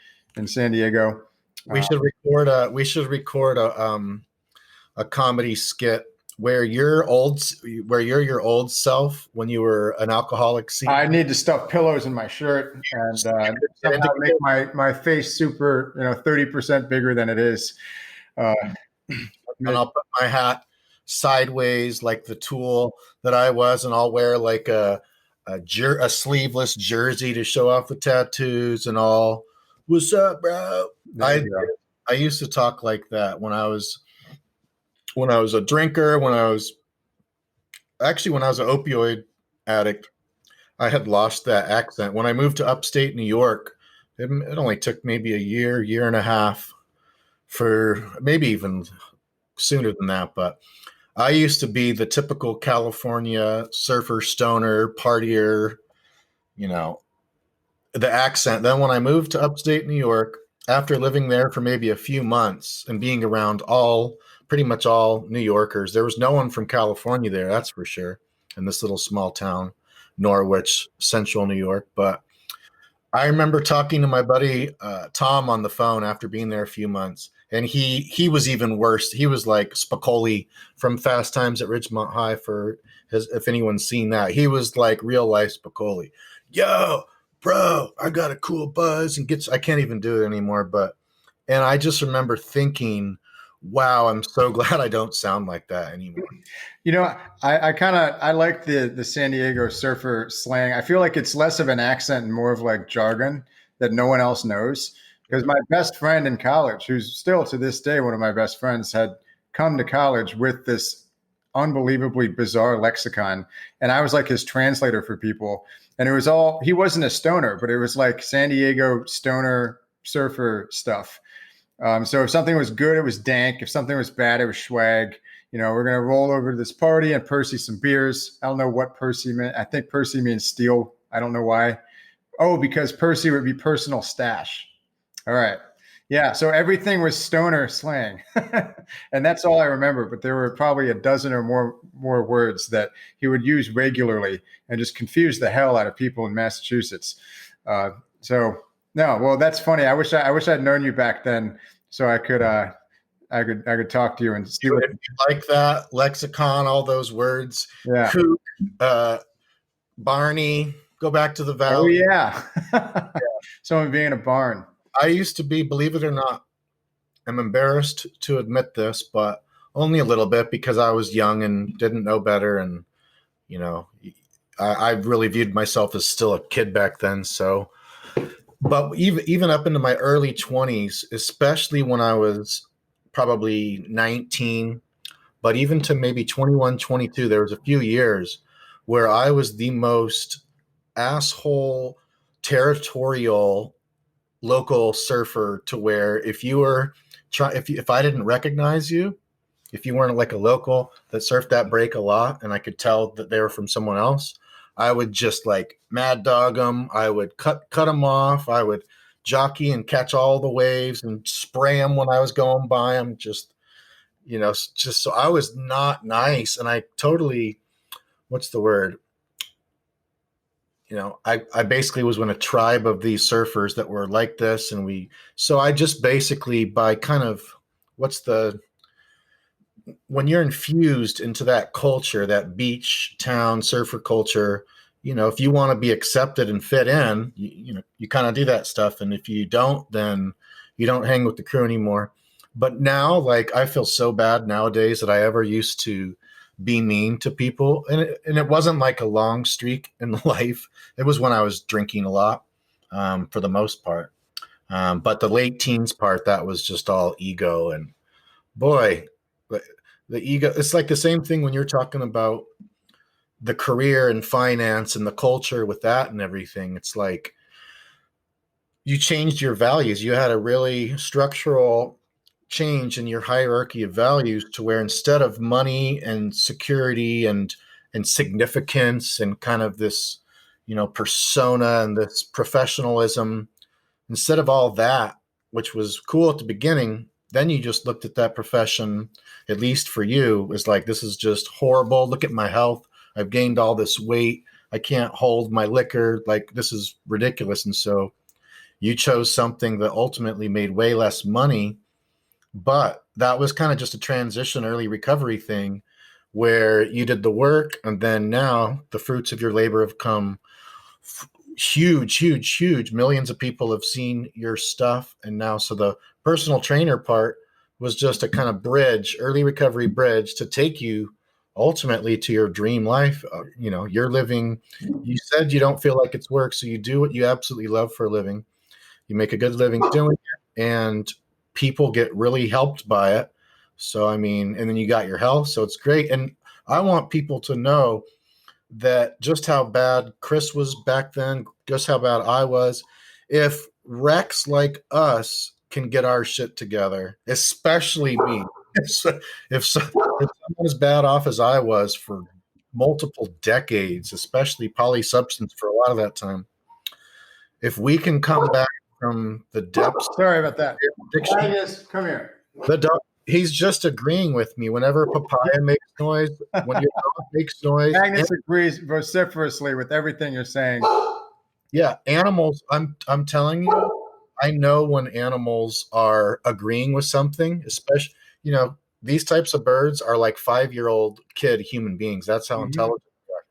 San Diego. We should record a comedy skit where you're your old self when you were an alcoholic. I need to stuff pillows in my shirt and somehow make my face super, 30% bigger than it is. And I'll put my hat sideways like the Tool that I was, and I'll wear like a sleeveless jersey to show off the tattoos and all. What's up, bro? I used to talk like that when I was a drinker, when I was an opioid addict. I had lost that accent. When I moved to upstate New York, it only took maybe a year and a half, for maybe even sooner than that. But I used to be the typical California surfer, stoner, partier, the accent. Then when I moved to upstate New York, after living there for maybe a few months and being around pretty much all New Yorkers, there was no one from California there, that's for sure, in this little small town, Norwich, central New York. But I remember talking to my buddy Tom on the phone after being there a few months, and he was even worse. He was like Spicoli from Fast Times at Ridgemont High. For his, if anyone's seen that, he was like real life Spicoli. Yo, bro, I got a cool buzz, and gets. I can't even do it anymore. But and I just remember thinking, wow, I'm so glad I don't sound like that anymore. You know, I like the San Diego surfer slang. I feel like it's less of an accent and more of like jargon that no one else knows. Because my best friend in college, who's still to this day one of my best friends, had come to college with this unbelievably bizarre lexicon, and I was like his translator for people. And it was all, he wasn't a stoner, but it was like San Diego stoner surfer stuff. So if something was good, it was dank. If something was bad, it was swag. You know, we're going to roll over to this party and Percy some beers. I don't know what Percy meant. I think Percy means steal. I don't know why. Oh, because Percy would be personal stash. All right. Yeah. So everything was stoner slang. And that's all I remember. But there were probably a dozen or more words that he would use regularly and just confuse the hell out of people in Massachusetts. So no, well, that's funny. I wish I'd known you back then, so I could talk to you and see what. If you like that lexicon, all those words, Yeah. kook, Barney, go back to the Oh valley. yeah. Someone being in a barn. I used to be, believe it or not, I'm embarrassed to admit this, but only a little bit because I was young and didn't know better. And, you know, I really viewed myself as still a kid back then. So, but even up into my early 20s, especially when I was probably 19, but even to maybe 21, 22, there was a few years where I was the most asshole, territorial local surfer, to where if you were if I didn't recognize you, if you weren't like a local that surfed that break a lot and I could tell that they were from someone else, I would just like mad dog them. I would cut them off. I would jockey and catch all the waves and spray them when I was going by them. Just, you know, just so I was not nice. And I totally, what's the word? You know, I basically was in a tribe of these surfers that were like this. And so I just basically, by kind of, when you're infused into that culture, that beach town surfer culture, you know, if you want to be accepted and fit in, you kind of do that stuff. And if you don't, then you don't hang with the crew anymore. But now, like, I feel so bad nowadays that I ever used to be mean to people. And it wasn't like a long streak in life. It was when I was drinking a lot, for the most part. But the late teens part, that was just all ego. And boy, the ego, it's like the same thing when you're talking about the career and finance and the culture with that and everything. It's like you changed your values. You had a really structural change in your hierarchy of values, to where instead of money and security and significance and kind of this, you know, persona and this professionalism, instead of all that, which was cool at the beginning, then you just looked at that profession, at least for you, as like, this is just horrible. Look at my health. I've gained all this weight. I can't hold my liquor. Like, this is ridiculous. And so you chose something that ultimately made way less money. But that was kind of just a transition, early recovery thing, where you did the work, and then now the fruits of your labor have come huge, huge, huge. Millions of people have seen your stuff. And now, so the personal trainer part was just a kind of bridge, early recovery bridge, to take you ultimately to your dream life. You know, you're living, you said you don't feel like it's work, so you do what you absolutely love for a living. You make a good living doing it, and people get really helped by it. So, I mean, and then you got your health, so it's great. And I want people to know that just how bad Chris was back then, just how bad I was. If wrecks like us can get our shit together, especially me, if someone as bad off as I was for multiple decades, especially polysubstance for a lot of that time, if we can come back from the depths. Sorry about that. Addiction, Agnes, come here. He's just agreeing with me. Whenever papaya makes noise, when your dog makes noise, Agnes agrees vociferously with everything you're saying. Yeah, animals. I'm telling you, I know when animals are agreeing with something, especially, you know, these types of birds are like 5-year-old kid human beings. That's how Hmm. intelligent they are.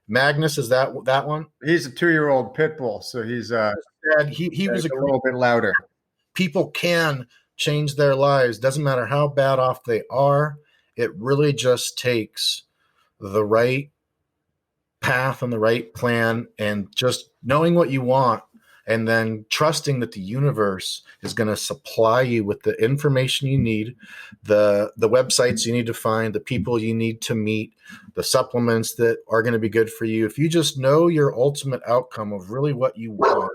Magnus, is that one? He's a 2-year-old pit bull, so And he was he's a agreeing. little bit louder. People can change their lives. Doesn't matter how bad off they are. It really just takes the right path and the right plan and just knowing what you want and then trusting that the universe is going to supply you with the information you need, the websites you need to find, the people you need to meet, the supplements that are going to be good for you. If you just know your ultimate outcome of really what you want,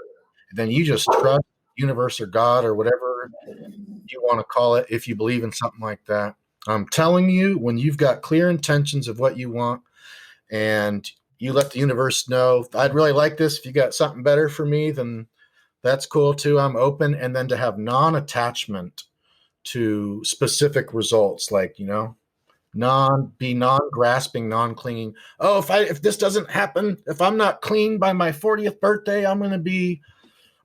then you just trust the universe or God or whatever you want to call it, if you believe in something like that. I'm telling you, when you've got clear intentions of what you want and you let the universe know, I'd really like this. If you got something better for me, then that's cool too. I'm open. And then to have non-attachment to specific results, like, you know, non-grasping, non-clinging. Oh, if this doesn't happen, if I'm not clean by my 40th birthday, I'm going to be,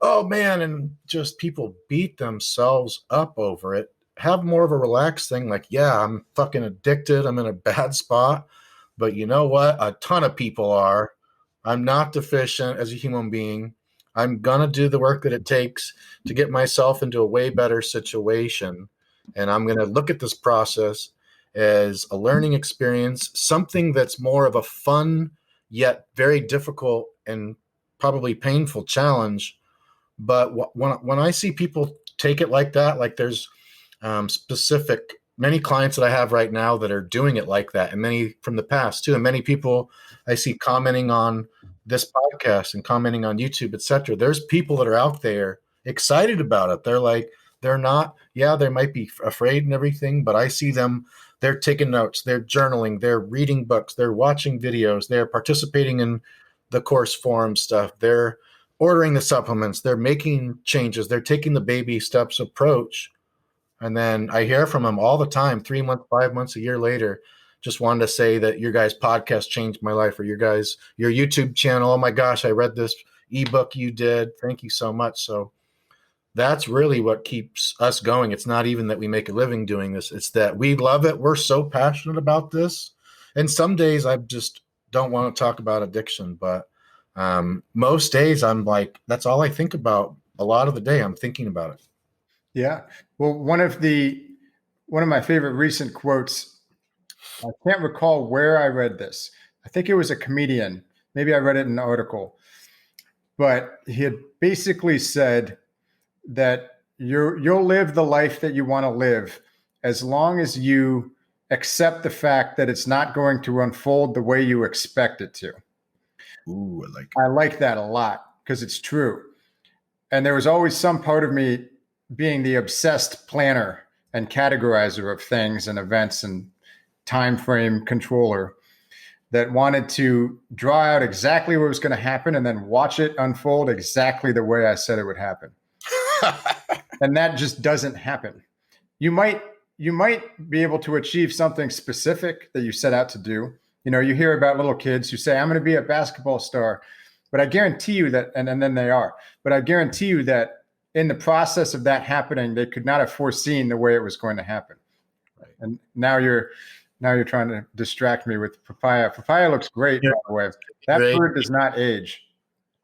oh man, and just people beat themselves up over it. Have more of a relaxed thing, like, yeah, I'm fucking addicted, I'm in a bad spot, but you know what, a ton of people are. I'm not deficient as a human being. I'm gonna do the work that it takes to get myself into a way better situation, and I'm gonna look at this process as a learning experience, something that's more of a fun yet very difficult and probably painful challenge. But when I see people take it like that, like there's specific many clients that I have right now that are doing it like that, and many from the past too, and many people I see commenting on this podcast and commenting on YouTube, etc. There's people that are out there excited about it. They're like, they're not, yeah, they might be afraid and everything, but I see them. They're taking notes, they're journaling, they're reading books, they're watching videos, they're participating in the course forum stuff, they're ordering the supplements, they're making changes, they're taking the baby steps approach. And then I hear from them all the time, 3 months, 5 months, a year later, just wanted to say that your guys' podcast changed my life, or your YouTube channel. Oh my gosh, I read this ebook you did. Thank you so much. So that's really what keeps us going. It's not even that we make a living doing this. It's that we love it. We're so passionate about this. And some days I just don't want to talk about addiction, but most days I'm like, that's all I think about. A lot of the day I'm thinking about it. Yeah. Well, one of my favorite recent quotes, I can't recall where I read this. I think it was a comedian. Maybe I read it in an article, but he had basically said that you'll live the life that you want to live as long as you accept the fact that it's not going to unfold the way you expect it to. Ooh, I like it. I like that a lot because it's true. And there was always some part of me, being the obsessed planner and categorizer of things and events and time frame controller, that wanted to draw out exactly what was going to happen and then watch it unfold exactly the way I said it would happen. And that just doesn't happen. You might be able to achieve something specific that you set out to do. You know, you hear about little kids who say, I'm going to be a basketball star. But I guarantee you that, and then they are, but I guarantee you that in the process of that happening, they could not have foreseen the way it was going to happen. Right. And now you're trying to distract me with papaya. Papaya looks great, Yeah, by the way. That great. bird does not age.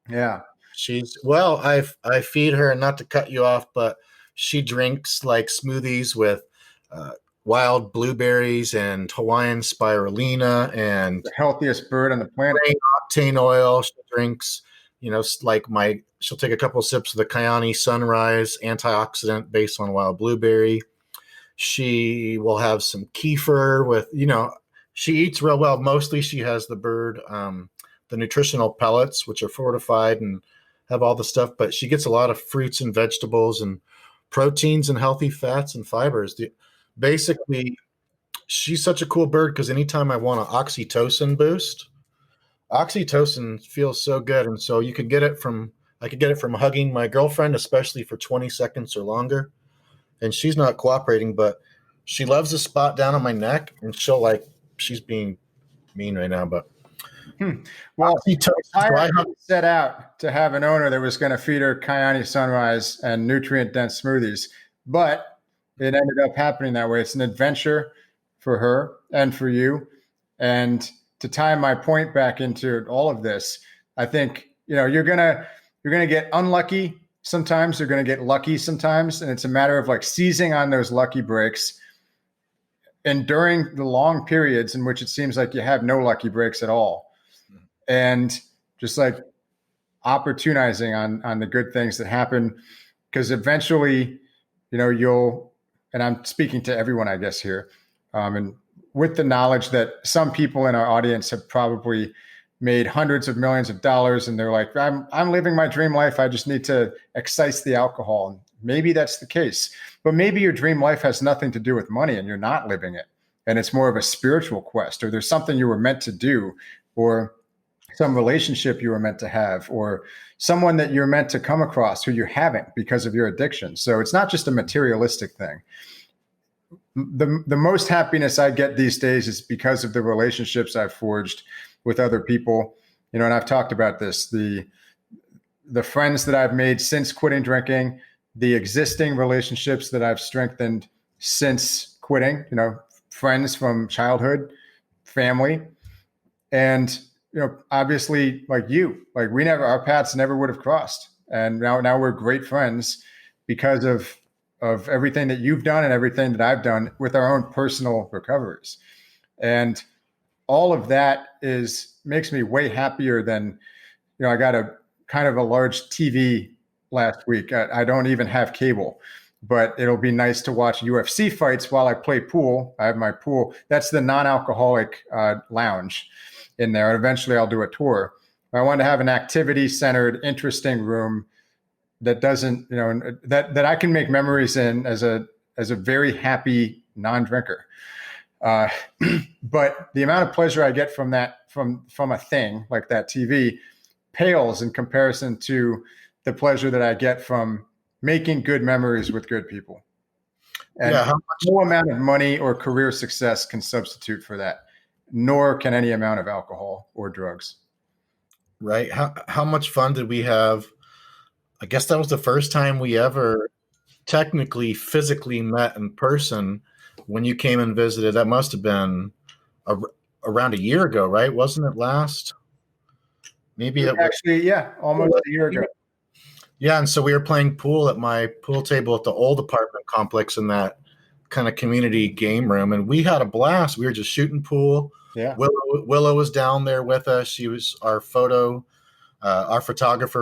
Yeah. She's well, I feed her, and not to cut you off, but she drinks like smoothies with uh, wild blueberries and Hawaiian spirulina and The healthiest bird on the planet. octane oil. She drinks, you know, she'll take a couple of sips of the Kyani Sunrise antioxidant based on wild blueberry. She will have some kefir with, you know, she eats real well. Mostly she has the nutritional pellets, which are fortified and have all the stuff, but she gets a lot of fruits and vegetables and proteins and healthy fats and fibers. Basically, she's such a cool bird because anytime I want an oxytocin boost, oxytocin feels so good. And so I could get it from hugging my girlfriend, especially for 20 seconds or longer. And she's not cooperating, but she loves the spot down on my neck, and she's being mean right now, but Well, I So I have, set out to have an owner that was going to feed her Kyani Sunrise and nutrient-dense smoothies, but it ended up happening that way. It's an adventure for her and for you. And to tie my point back into all of this, I think, you're gonna get unlucky sometimes, you're gonna get lucky sometimes, and it's a matter of like seizing on those lucky breaks. And during the long periods in which it seems like you have no lucky breaks at all, and just like opportunizing on the good things that happen, because eventually, you'll, and I'm speaking to everyone, I guess, here, and with the knowledge that some people in our audience have probably made hundreds of millions of dollars, and they're like, I'm living my dream life. I just need to excise the alcohol. And maybe that's the case, but maybe your dream life has nothing to do with money and you're not living it. And it's more of a spiritual quest, or there's something you were meant to do, or some relationship you were meant to have, or someone that you're meant to come across who you haven't because of your addiction. So it's not just a materialistic thing. The most happiness I get these days is because of the relationships I've forged with other people, and I've talked about this, the friends that I've made since quitting drinking, the existing relationships that I've strengthened since quitting, friends from childhood, family, and obviously, like our paths never would have crossed, and now we're great friends because of everything that you've done and everything that I've done with our own personal recoveries. And all of that makes me way happier than, I got a kind of a large TV last week. I don't even have cable, but it'll be nice to watch UFC fights while I play pool. I have my pool. That's the non-alcoholic lounge in there. And eventually I'll do a tour. I want to have an activity centered, interesting room that doesn't, that I can make memories in as a very happy non-drinker. But the amount of pleasure I get from that, from a thing like that TV, pales in comparison to the pleasure that I get from making good memories with good people. And no amount of money or career success can substitute for that, nor can any amount of alcohol or drugs. Right. How much fun did we have? I guess that was the first time we ever technically physically met in person when you came and visited. That must have been around a year ago, right? Wasn't it last? Maybe it actually, yeah, almost a year ago. Yeah, and so we were playing pool at my pool table at the old apartment complex in that kind of community game room, and we had a blast. We were just shooting pool. Yeah, Willow was down there with us. She was our photographer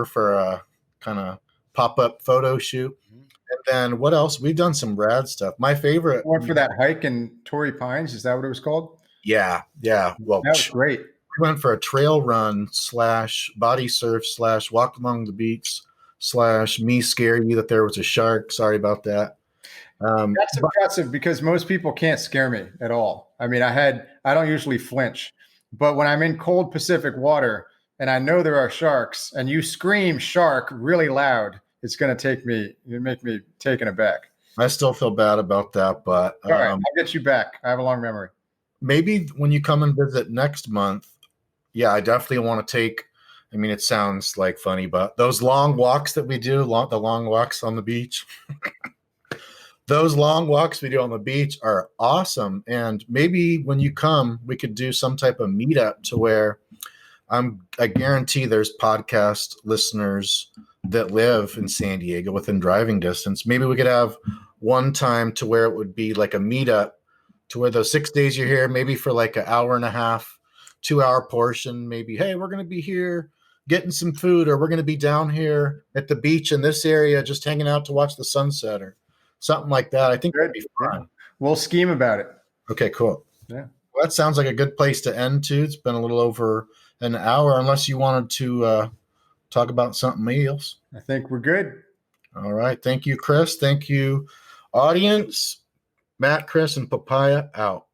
for a kind of pop-up photo shoot. And then what else? We've done some rad stuff. My favorite. Went for that hike in Torrey Pines. Is that what it was called? Yeah. Well, that was great. We went for a trail run / body surf / walk along the beach / me scare you that there was a shark. Sorry about that. That's impressive because most people can't scare me at all. I mean, I don't usually flinch, but when I'm in cold Pacific water and I know there are sharks and you scream shark really loud, it's going to make me taken aback. I still feel bad about that, but all right, I'll get you back. I have a long memory. Maybe when you come and visit next month, yeah, I definitely want to take, I mean, it sounds like funny, but those long walks that we do, the long walks on the beach, those long walks we do on the beach are awesome. And maybe when you come, we could do some type of meetup to where I guarantee there's podcast listeners that live in San Diego within driving distance. Maybe we could have one time to where it would be like a meetup to where those 6 days you're here, maybe for like an hour and a half, 2 hour portion, maybe, hey, we're going to be here getting some food, or we're going to be down here at the beach in this area, just hanging out to watch the sunset or something like that. I think that'd be fun. Yeah. We'll scheme about it. Okay, cool. Yeah. Well, that sounds like a good place to end too. It's been a little over an hour, unless you wanted to talk about something else. I think we're good. All right. Thank you, Chris. Thank you, audience. Matt, Chris, and Papaya out.